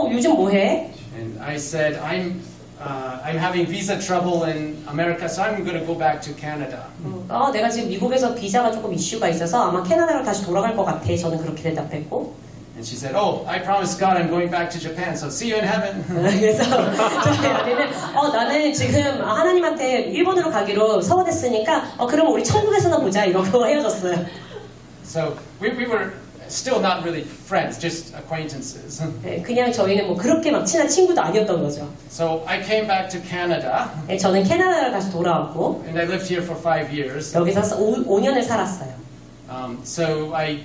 요즘 뭐해? And I said, I'm having visa trouble in America, so I'm going to go back to Canada. 내가 지금 미국에서 비자가 조금 이슈가 있어서 아마 캐나다로 다시 돌아갈 것 같아. 저는 그렇게 대답했고. And she said, "Oh, I promised God I'm going back to Japan, so see you in heaven." 그래서 저희 아내는 나는 지금 하나님한테 일본으로 가기로 서원했으니까 그럼 우리 천국에서나 보자 이러고 헤어졌어요. So we were still not really friends, just acquaintances. 네, 그냥 저희는 뭐 그렇게 막 친한 친구도 아니었던 거죠. So I came back to Canada. 네, 저는 캐나다를 다시 돌아왔고 And I lived here for 5 years. 여기서 5년을 살았어요. So I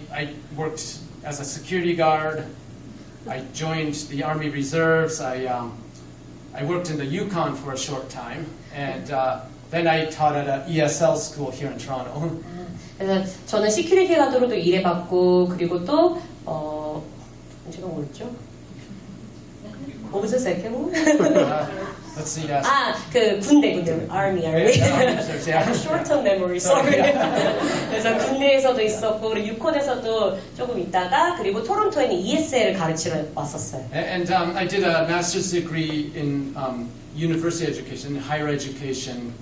worked as a security guard. I joined the Army Reserves. I worked in the Yukon for a short time, and then I taught at an ESL school here in Toronto. 그래서 저는 시큐리티 가드로도 일해봤고 그리고 또 제가 뭐였죠? What was the second one? Let's see. That. 그 군대 Army. Yeah. Short-term memory. Sorry. 그래서 군대에서도 있었고 그리고 유콘에서도 조금 있다가 그리고 토론토에는 ESL을 가르치러 왔었어요. And I did a master's degree in university education, higher education,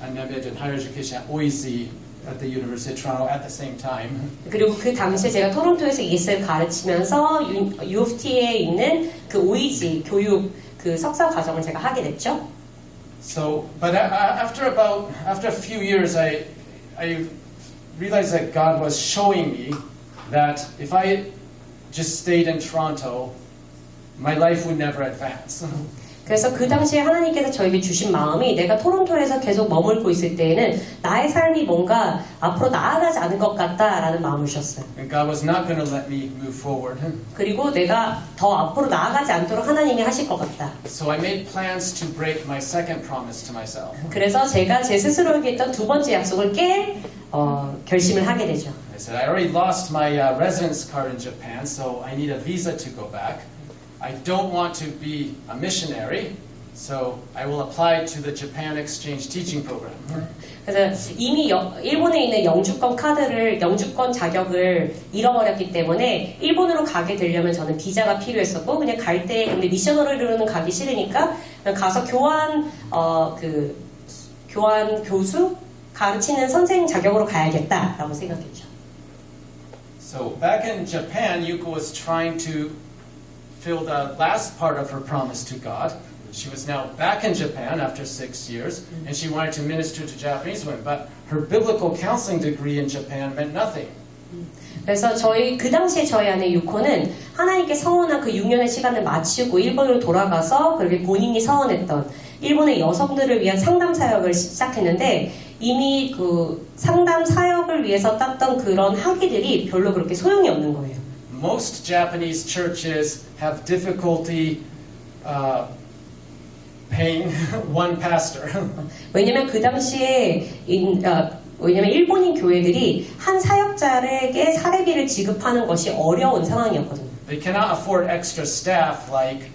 and I did higher education at OEC. At the University of Toronto at the same time. 그리고 그 당시에 제가 토론토에서 ESL 가르치면서 U of T에 있는 그 OEG 교육 그 석사 과정을 제가 하게 됐죠. So, but after a few years, I realized that God was showing me that if I just stayed in Toronto, my life would never advance. 그래서 그 당시에 하나님께서 저에게 주신 마음이 내가 토론토에서 계속 머물고 있을 때에는 나의 삶이 뭔가 앞으로 나아가지 않을 것 같다라는 마음을 주셨어요. And God was not going to let me move forward. 그리고 내가 더 앞으로 나아가지 않도록 하나님이 하실 것 같다. So I made plans to break my second promise to myself. 그래서 제가 제 스스로에게 했던 두 번째 약속을 깰 결심을 하게 되죠. I said, I already lost my residence card in Japan, so I need a visa to go back. I don't want to be a missionary, so I will apply to the Japan Exchange Teaching Program. 그래서 이미 일본에 있는 영주권 자격을 잃어버렸기 때문에 일본으로 가게 되려면 저는 비자가 필요했었고 그냥 갈 때 근데 미셔너리로는 가기 싫으니까 그냥 가서 교환 교수 가르치는 선생 자격으로 가야겠다라고 생각했죠. So back in Japan, Yuko was trying to fill the last part of her promise to God. She was now back in Japan after 6 years, and she wanted to minister to Japanese women, but her biblical counseling degree in Japan meant nothing. 그래서 그 당시에 저희 아내 유코는 하나님께 서원한 그 6년의 시간을 마치고 일본으로 돌아가서 그렇게 본인이 서원했던 일본의 여성들을 위한 상담 사역을 시작했는데 이미 그 상담 사역을 위해서 땄던 그런 학위들이 별로 그렇게 소용이 없는 거예요. Most Japanese churches have difficulty paying one pastor. 왜냐면 그 당시에 왜냐면 일본인 교회들이 한 사역자에게 사례비를 지급하는 것이 어려운 상황이었거든요. They cannot afford extra staff like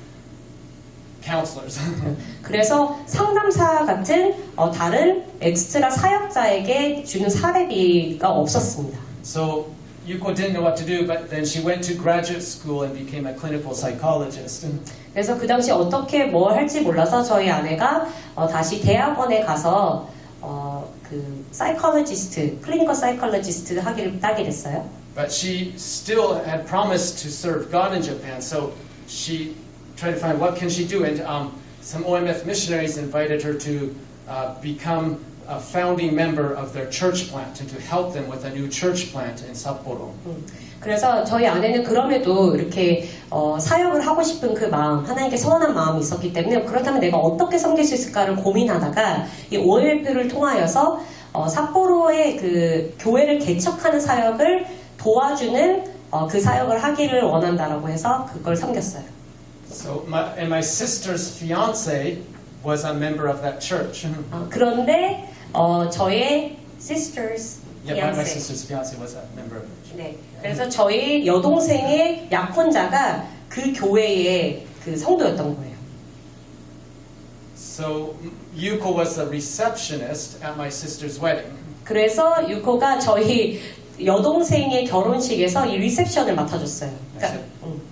counselors. 그래서 상담사 같은 다른 엑스트라 사역자에게 주는 사례비가 없었습니다. So Yuko didn't know what to do, but then she went to graduate school and became a clinical psychologist. 그래서 그 당시 어떻게 뭘 할지 몰라서 저희 아내가 다시 대학원에 가서 그 사이콜로지스트, 클리니컬 사이콜로지스트 학위를 따게 됐어요. But she still had promised to serve God in Japan, so she tried to find what can she do, and some OMF missionaries invited her to become a founding member of their church plant and to help them with a new church plant in Sapporo. 그래서 저희 아내는 그럼에도 이렇게 사역을 하고 싶은 그 마음, 하나님께 서원한 마음이 있었기 때문에 그렇다면 내가 어떻게 섬길 수 있을까를 고민하다가 이 OMF를 통하여서 삿포로의 그 교회를 개척하는 사역을 도와주는 그 사역을 하기를 원한다라고 해서 그걸 섬겼어요. So my sister's fiance was a member of that church. 그런데 저의 sister's Yeah, my fiance. sister's fiance was a member of it. 네, 그래서 저희 여동생의 약혼자가 그 교회의 그 성도였던 거예요. So Yuko was the receptionist at my sister's wedding. 그래서 유코가 저희 여동생의 결혼식에서 이 리셉션을 맡아줬어요. I said,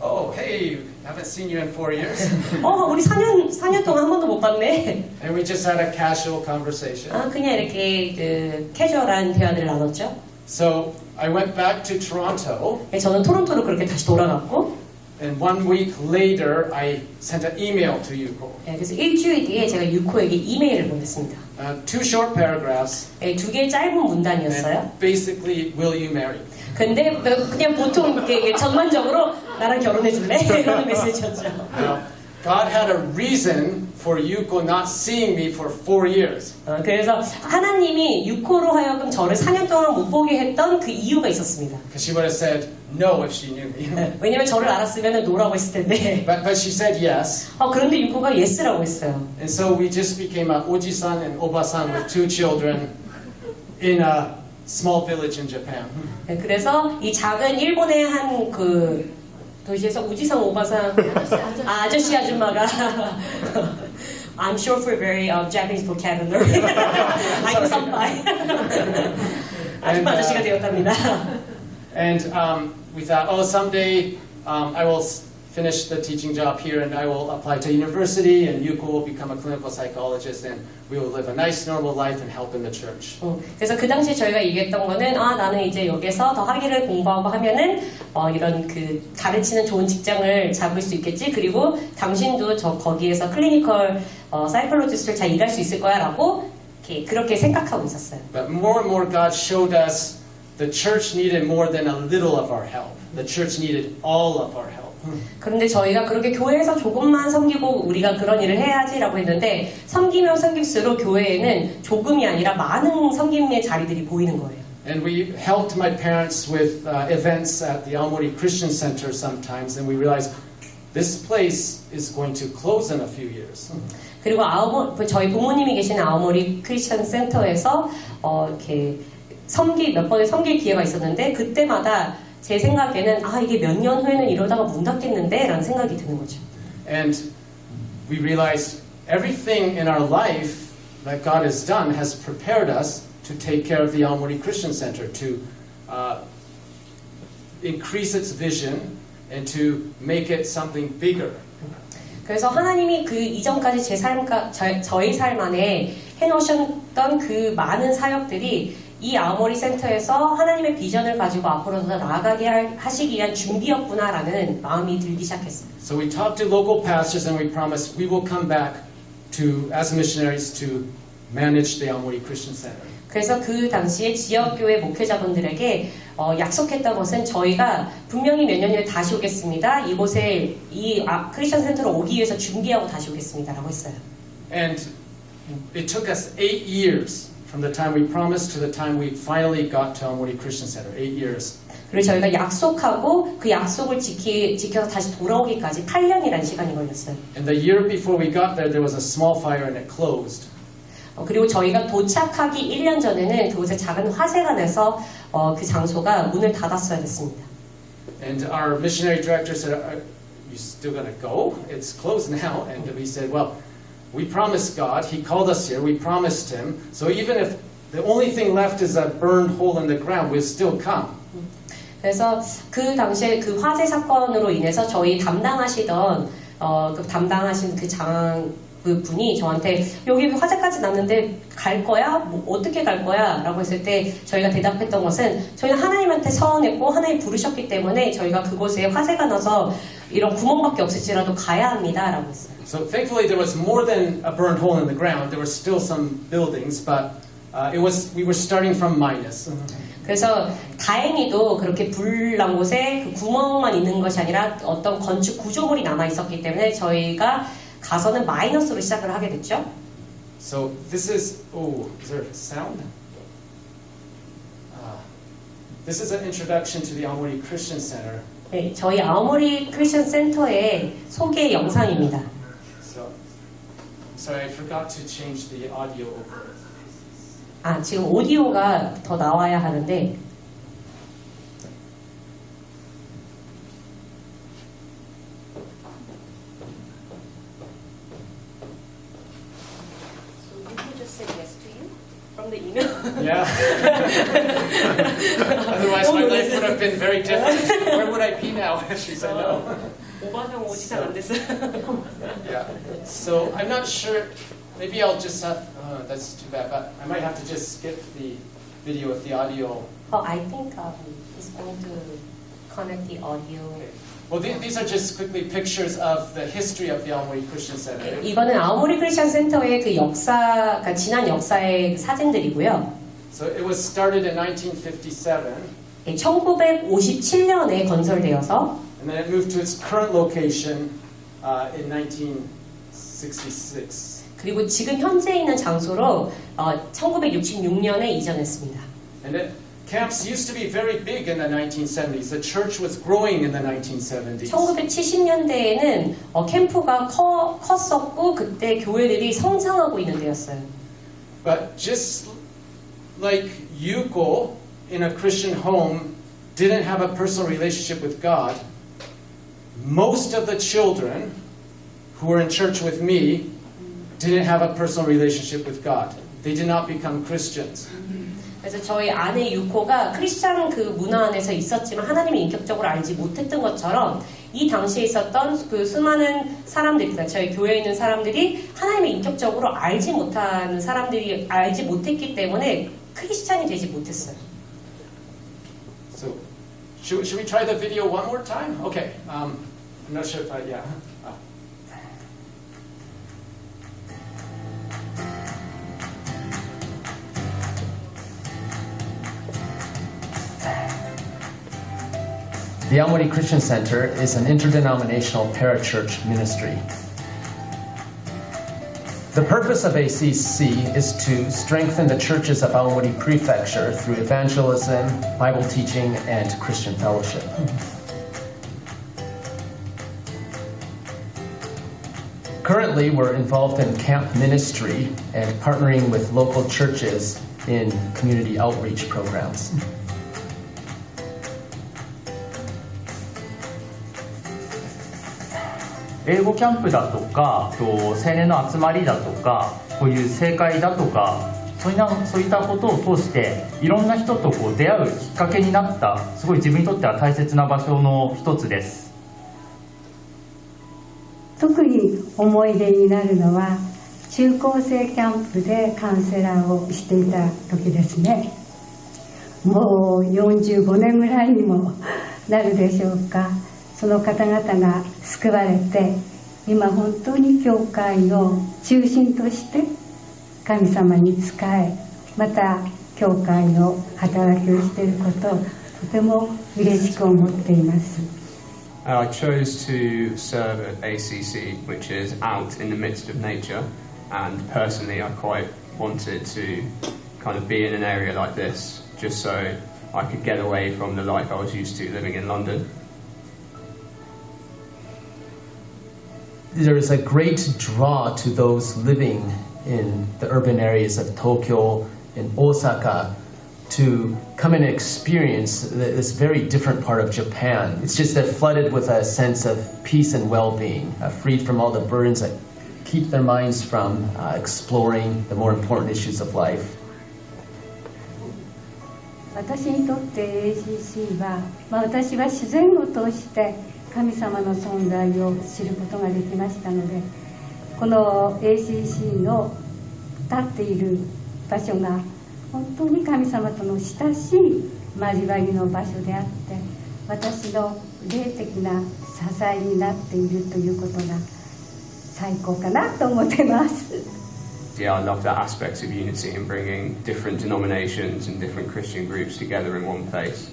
"Oh, hey, haven't seen you in 4 years." 우리 4년 동안 한 번도 못 봤네. And we just had a casual conversation. 그냥 이렇게 그 캐주얼한 대화를 나눴죠. So I went back to Toronto, 저는 토론토로 그렇게 다시 돌아갔고, and 1 week later I sent an email to Yuko. 그래서 일주일 뒤에 제가 유코에게 이메일을 보냈습니다. 2 short paragraphs. 2개의 짧은 문단이었어요. And basically, will you marry? 근데 그냥 보통 이렇게 전반적으로 나랑 결혼해 줄래? 이런 메시지였죠. Now, God had a reason for Yuko not seeing me for 4 years. 그래서 하나님이 유코로 하여금 저를 4년 동안 못 보게 했던 그 이유가 있었습니다. Because she would have said no if she knew me. 왜냐면 저를 알았으면 노라고 했을 텐데. But she said yes. 그런데 유코가 예스라고 했어요. And so we just became a oji-san and oba-san with 2 children in a small village in Japan. 그래서 이 작은 일본의 한 그 도시에서 우지상 오바상 아저씨 아줌마가 I'm sure for very Japanese vocabulary. I'm 선발. 아줌마 아저씨가 되었답니다. And we thought, oh, someday I will finish the teaching job here and I will apply to university and Yuko will become a clinical psychologist and we will live a nice normal life and help in the church. 그래서 그 당시 저희가 얘기했던 거는 나는 이제 여기서 더 학위를 공부하고 하면은 이런 그 가르치는 좋은 직장을 잡을 수 있겠지. 그리고 당신도 거기에서 클리니컬 사이콜로지스트를 잘 일할 수 있을 거야라고 그렇게 생각하고 있었어요. But more and more God showed us the church needed more than a little of our help. The church needed all of our help. 그런데 저희가 그렇게 교회에서 조금만 섬기고 우리가 그런 일을 해야지라고 했는데 섬기면 섬길수록 교회에는 조금이 아니라 많은 섬김의 자리들이 보이는 거예요. And we helped my parents with events at the Aomori Christian Center sometimes, and we realized this place is going to close in a few years. 그리고 저희 부모님이 계시는 아오모리 크리스천 센터에서 이렇게 몇 번의 섬길 기회가 있었는데 그때마다 제 생각에는 이게 몇 년 후에는 이러다가 문 닫겠는데 라는 생각이 드는 거죠. And we realized everything in our life that God has done has prepared us to take care of the Aomori Christian Center, to increase its vision and to make it something bigger. 그래서 하나님이 그 이전까지 저희 삶 안에 해놓으셨던 그 많은 사역들이 이 아오모리 센터에서 하나님의 비전을 가지고 앞으로 더 나아가게 하시기 위한 준비였구나라는 마음이 들기 시작했어요. So we talked to local pastors and we promised we will come back as missionaries to manage the Aomori Christian Center. 그래서 그 당시에 지역교회 목회자분들에게 약속했던 것은 저희가 분명히 몇 년 후에 다시 오겠습니다. 이곳에 크리스천 센터로 오기 위해서 준비하고 다시 오겠습니다라고 했어요. And it took us 8 years from the time we promised to the time we finally got to Aomori Christian Center. 8 years. 그리고 저희가 약속하고 그 약속을 지켜서 다시 돌아오기까지 8년이라는 시간이 걸렸어요. And the year before we got there was a small fire and it closed. 그리고 저희가 도착하기 1년 전에는 그곳에 작은 화재가 나서 그 장소가 문을 닫았어야 됐습니다. And our missionary director said, "Are you still going to go? It's closed now." And we said, "Well, we promised God. He called us here. We promised Him. So even if the only thing left is a burned hole in the ground, we'll still come." 그래서 그 당시에 그 화재 사건으로 인해서 저희 담당하시던 담당하신 그 분이 저한테 여기 화재까지 났는데 갈 거야? 뭐 어떻게 갈 거야? 라고 했을 때 저희가 대답했던 것은 저희는 하나님한테 서원했고 하나님 부르셨기 때문에 저희가 그곳에 화재가 나서 이런 구멍밖에 없을지라도 가야 합니다. 라고 했어요. So thankfully there was more than a burned hole in the ground. There were still some buildings, but we were starting from minus. 그래서 다행히도 그렇게 불난 곳에 그 구멍만 있는 것이 아니라 어떤 건축 구조물이 남아 있었기 때문에 저희가 가서는 마이너스로 시작을 하게 됐죠. So this is is there sound? This is an introduction to the Aomori Christian Center. 네, 저희 아오모리 크리스천 센터의 소개 영상입니다. So sorry, I forgot to change the audio over. 지금 오디오가 더 나와야 하는데 Yeah. Otherwise, my life would have been very different. Where would I be now if she said no? Yeah. So I'm not sure. Maybe I'll just have. That's too bad. But I might have to just skip the video with the audio. I think he's going to connect the audio. Okay. Well, these are just quickly pictures of the history of the Aomori Christian Center. 이거는 아오모리 크리스천 센터의 그 역사, 그러니까 지난 역사의 사진들이고요. So it was started in 1957. 1957년에 건설되어서 And then it moved to its current location in 1966. 그리고 지금 현재 있는 장소로 1966년에 이전했습니다. And camps used to be very big in the 1970s. The church was growing in the 1970s. 1970년대에는 캠프가 컸었고 그때 교회들이 성장하고 있는 데였어요. But just like Yuko in a Christian home didn't have a personal relationship with God, most of the children who were in church with me didn't have a personal relationship with God. They did not become Christians. 그래서 저희 아내 유코가 크리스찬 그 문화 안에서 있었지만 하나님을 인격적으로 알지 못했던 것처럼 이 당시에 있었던 그 수많은 사람들, 그러니까 저희 교회에 있는 사람들이 하나님을 인격적으로 알지 못하는 사람들이 알지 못했기 때문에 크리스찬이 되지 못했어요. So, should we try the video one more time? Okay. I'm not sure if yeah. The Aomori Christian Center is an interdenominational parachurch ministry. The purpose of ACC is to strengthen the churches of Aomori Prefecture through evangelism, Bible teaching, and Christian fellowship. Currently, we're involved in camp ministry and partnering with local churches in community outreach programs. 英語キャンプだとか青年の集まりだとかこういう正会だとかそういったことを通していろんな人と出会うきっかけになったすごい自分にとっては大切な場所の一つです。特に思い出になるのは中高生キャンプでカウンセラーをしていた時ですね。もう45年ぐらいにもなるでしょうか。その方々が救われて今本当に教会を中心として神様に仕えまた教会の働きをしていることをとても嬉しく思っています。I chose to serve at ACC, which is out in the midst of nature, and personally I quite wanted to kind of be in an area like this just so I could get away from the life I was used to living in London. There is a great draw to those living in the urban areas of Tokyo and Osaka to come and experience this very different part of Japan. It's just that flooded with a sense of peace and well-being, freed from all the burdens that keep their minds from exploring the more important issues of life. 私にとって ACC は、私は自然を通して神様の存在を知ることができましたので、この ACC の立っている場所が本当に神様との親しい交わりの場所であって、私の霊的な支えになっているということが最高かなと思っています。Yeah, I love that aspect of unity and bringing different denominations and different Christian groups together in one place.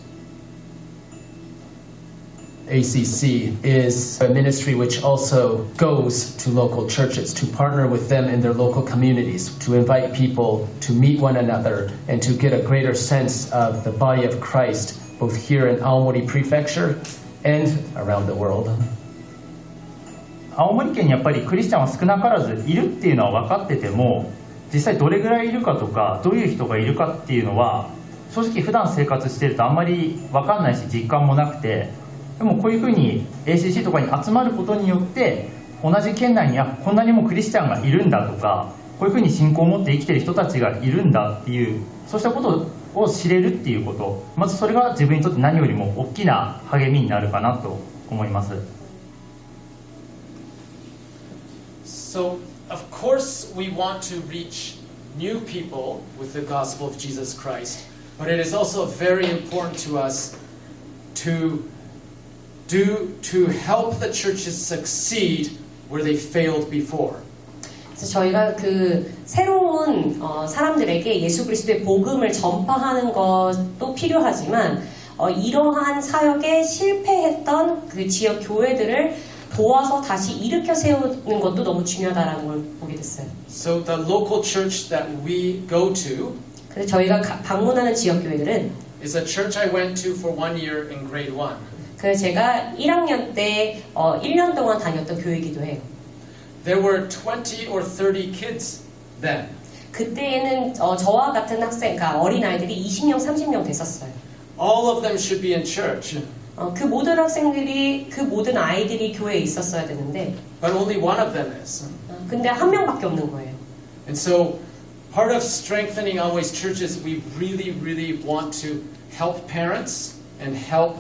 ACC is a ministry which also goes to local churches to partner with them in their local communities, to invite people to meet one another and to get a greater sense of the body of Christ, both here in Aomori Prefecture and around the world. 青森県にやっぱりクリスチャンは少なからずいるっていうのは分かってても、実際どれぐらいいるかとかどういう人がいるかっていうのは正直普段生活してるとあんまり分かんないし実感もなくて、でもこういうふうに ACC とかに集まることによって同じ県内にこんなにもクリスチャンがいるんだとか、こういうふうに信仰を持って生きてる人たちがいるんだっていう、そうしたことを知れるっていうこと、まずそれが自分にとって何よりも大きな励みになるかなと思います。So, of course, we want to reach new people with the gospel of Jesus Christ, but it is also very important to us to help the churches succeed where they failed before. 그래서 저희가 그 새로운 사람들에게 예수 그리스도의 복음을 전파하는 것도 필요하지만 이러한 사역에 실패했던 그 지역 교회들을 도와서 다시 일으켜 세우는 것도 너무 중요하다라는 걸 보게 됐어요. So the local church that we go to 그래서 저희가 방문하는 지역 교회들은 is a church I went to for 1 year in grade 1. 그래서 제가 1학년 때 1년 동안 다녔던 교회이기도 해요. There were 20 or 30 kids then. 그때에는 저와 같은 학생, 그러니까 어린아이들이 20명, 30명 됐었어요. All of them should be in church. 그 모든 학생들이, 그 모든 아이들이 교회에 있었어야 되는데 But only one of them is. 근데 한 명밖에 없는 거예요. And so part of strengthening Always churches, we really want to help parents and help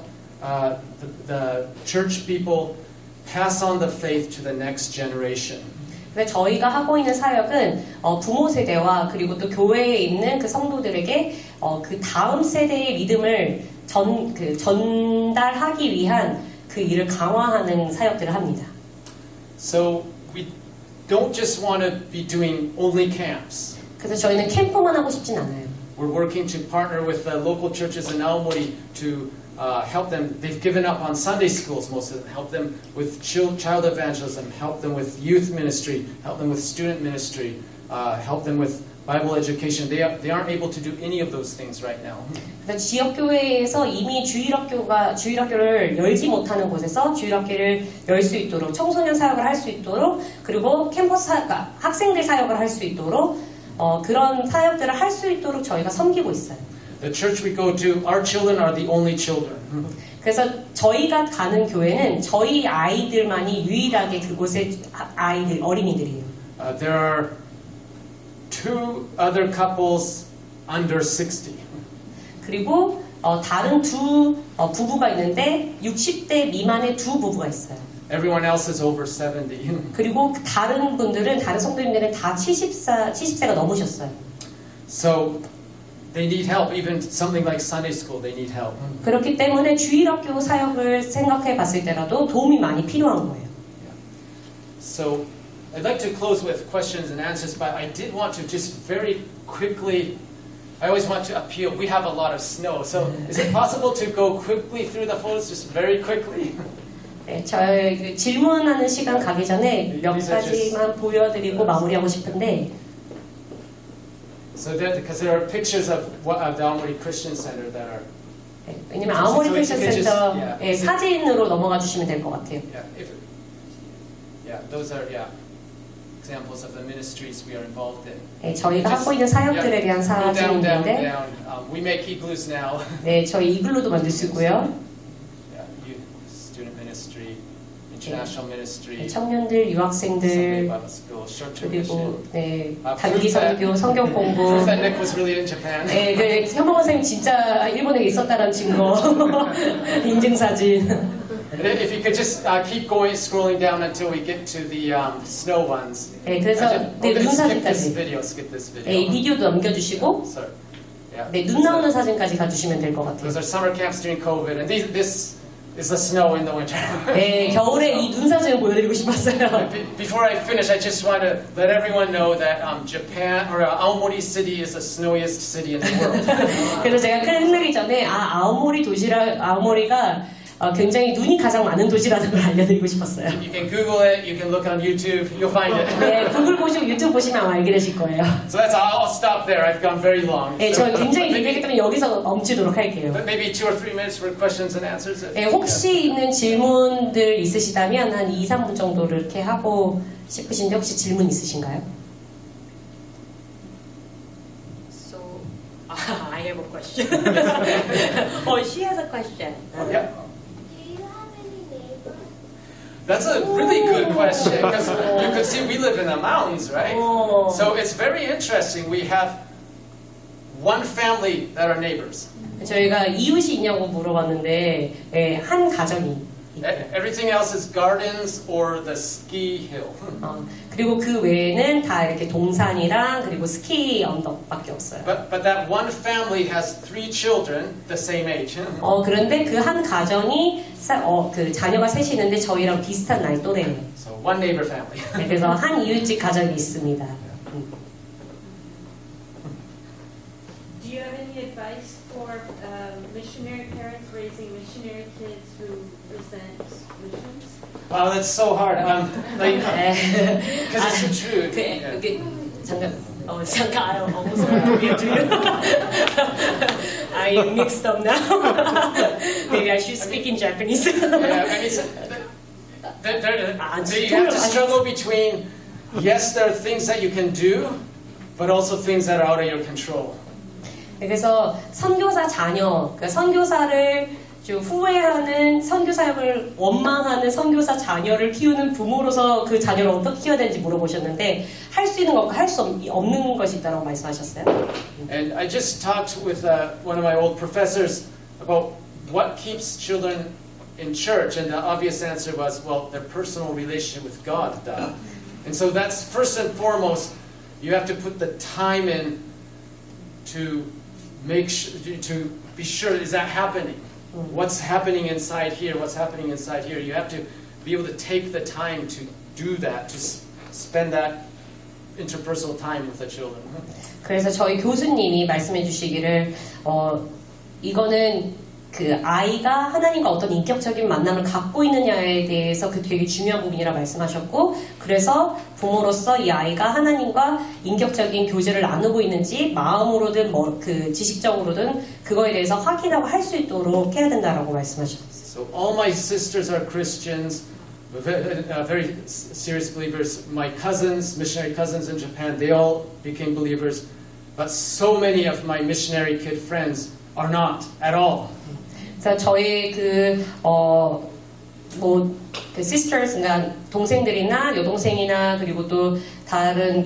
the church people pass on the faith to the next generation. 그래서 저희가 하고 있는 사역은 부모 세대와 그리고 또 교회에 있는 그 성도들에게 그 다음 세대의 믿음을 전달하기 위한 그 일을 강화하는 사역들을 합니다. So we don't just want to be doing only camps. 그래서 저희는 캠프만 하고 싶진 않아요. We're working to partner with the local churches in Aomori to help them. They've given up on Sunday schools, most of them. Help them with child evangelism, help them with youth ministry, help them with student ministry, help them with Bible education. They aren't able to do any of those things right now. 지역 교회에서 이미 주일학교를 열지 못하는 곳에서 주일학교를 열 수 있도록 청소년 사역을 할 수 있도록 그리고 캠퍼스 학생들 사역을 할 수 있도록 그런 사역들을 할 수 있도록 저희가 섬기고 있어요. The church we go to, our children are the only children. 그래서 저희가 가는 교회는 저희 아이들만이 유일하게 그곳의 아이들 어린이들이에요. There are 2 other couples under 60. 그리고 다른 두 부부가 있는데 60대 미만의 두 부부가 있어요. Everyone else is over 70. 그리고 다른 성도님들은 다 70세가 넘으셨어요. So they need help. Even something like Sunday school, they need help. 그렇기 때문에 주일학교 사역을 생각해 봤을 때라도 도움이 많이 필요한 거예요. So I'd like to close with questions and answers, but I did want to just very quickly, I always want to appeal. We have a lot of snow, so is it possible to go quickly through the photos, just very quickly? 네, 저희 그 질문하는 시간 가기 전에 몇 가지만 보여드리고 마무리하고 싶은데. So that because there are pictures of the Aomori Christian Center that are. 네, 왜냐면 아오모리 크리스천 센터 예, 사진으로 넘어가 주시면 될 것 같아요. Those are examples of the ministries we are involved in. 네, 저희가 하고 있는 사역들에 대한 사진인데, We make igloos now. 네, 저희 이글루도 만들 수 있고요. Student ministry, international ministry, 청년들, 유학생들, Bible school, short-term 그리고 mission. 네, 단기 선교, 성경 공부. Proof that Nick was really in Japan. 네, 그 현봉 선생님 진짜 일본에 있었다는 증거, 인증 사진. If you could just keep going, scrolling down until we get to the snow ones. 네, 그래서 네, 눈 skip this 사진까지. video. Skip this video. 네, 이 비디오도 넘겨주시고, Sorry. Yeah. 네, 눈 나오는 사진까지 가주시면 될 것 같아요. Those are summer camps during COVID, and this is the snow in the winter. 네, 겨울에 이 눈 사진을 보여드리고 싶었어요. Before I finish, I just want to let everyone know that Japan or Aomori City is the snowiest city in the world. 그래서 제가 끝내기 전에 아오모리가 굉장히 눈이 가장 많은 도시라는 걸 알려드리고 싶었어요. You can Google it, you can look on YouTube, you'll find it. 네, 구글 보시고 유튜브 보시면 아마 알게 되실 거예요. So that's all. I'll stop there. I've gone very long. 네, So 저 굉장히 길기 때문에 여기서 멈추도록 할게요. but maybe 2 or 3 minutes for questions and answers. 네, 혹시 있는 질문들 있으시다면 한 2, 3분 정도를 이렇게 하고 싶으신데 혹시 질문 있으신가요? So, I have a question. Oh, she has a question. Yeah. That's a really good question because you could see we live in the mountains, right? Oh. So it's very interesting. We have one family that are neighbors. 저희가 이웃이 있냐고 물어봤는데 예, 한 가정이 Everything else is gardens or the ski hill. 그리고 그 외에는 다 이렇게 동산이랑 그리고 스키 언덕밖에 없어요. But that one family has 3 children the same age. 그런데 그 한 가정이 그 자녀가 셋이 있는데 저희랑 비슷한 나이 또래예요. So one neighbor family. 네, 그래서 한 이웃집 가정이 있습니다. Do you have any advice for missionary parents raising missionary kids who resent missions? Wow, that's so hard. Because it's so true. 잠깐, I mixed up now. Maybe I should speak in Japanese. Yeah, I mean, you have to struggle between, yes, there are things that you can do, but also things that are out of your control. 그래서 선교사 자녀, 그러니까 선교사를 좀 후회하는 선교사역을 원망하는 선교사 자녀를 키우는 부모로서 그 자녀를 어떻게 키워야 되는지 물어보셨는데 할 수 있는 것과 할 수 없는 것이 있다고 말씀하셨어요. And I just talked with one of my old professors about what keeps children in church, and the obvious answer was, well, their personal relationship with God. And so that's first and foremost, you have to put the time in to make sure, to be sure, is that happening? What's happening inside here? What's happening inside here? You have to be able to take the time to do that, to spend that interpersonal time with the children. 그래서 저희 교수님이 말씀해 주시기를 이거는 그 아이가 하나님과 어떤 인격적인 만남을 갖고 있느냐에 대해서 그 되게 중요한 부분이라 말씀하셨고, 그래서 부모로서 이 아이가 하나님과 인격적인 교제를 나누고 있는지 마음으로든 그 지식적으로든 그거에 대해서 확인하고 할 수 있도록 해야 된다라고 말씀하셨어요. So all my sisters are Christians, very serious believers. My cousins, missionary cousins in Japan, they all became believers, but so many of my missionary kid friends are not at all. 그래서 저희 그 sisters, 그러니까 동생들이나 여동생이나 그리고 또 다른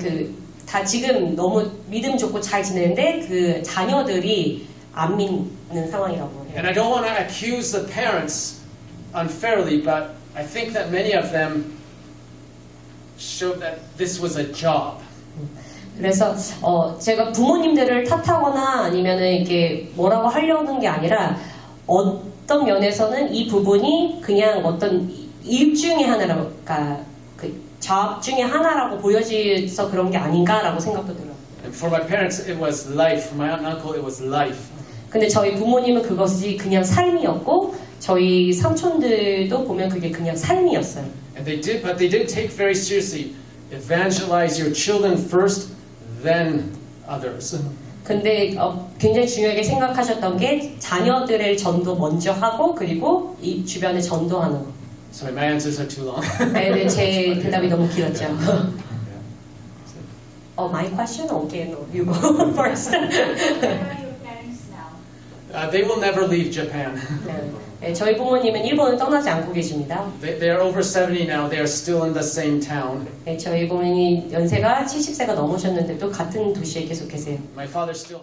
다 지금 너무 믿음 좋고 잘 지내는데 그 자녀들이 안 믿는 상황이라고 해요. And I don't want to accuse the parents unfairly, but I think that many of them showed that this was a job. 그래서 제가 부모님들을 탓하거나 아니면은 이게 뭐라고 하려는 게 아니라 어떤 면에서는 이 부분이 그냥 어떤 일 중에 하나라고, 그러니까 그 job 중에 하나라고 보여져서 그런 게 아닌가라고 생각도 들어요. And for my parents, it was life. For my aunt and uncle, it was life. 근데 저희 부모님은 그것이 그냥 삶이었고 저희 삼촌들도 보면 그게 그냥 삶이었어요. And but they did take very seriously. Evangelize your children first, then others. 근데 굉장히 중요하게 생각하셨던 게 자녀들의 전도 먼저 하고 그리고 이 주변에 전도하는 거. Sorry, my answers are too long. 네, 제 대답이 너무 길었죠. My question? Okay, no, you go first. Where are your parents now? They will never leave Japan. 네, 저희 부모님은 일본을 떠나지 않고 계십니다. They are over 70 now. They are still in the same town. 네, 저희 부모님 연세가 70세가 넘으셨는데도 같은 도시에 계속 계세요. My father still.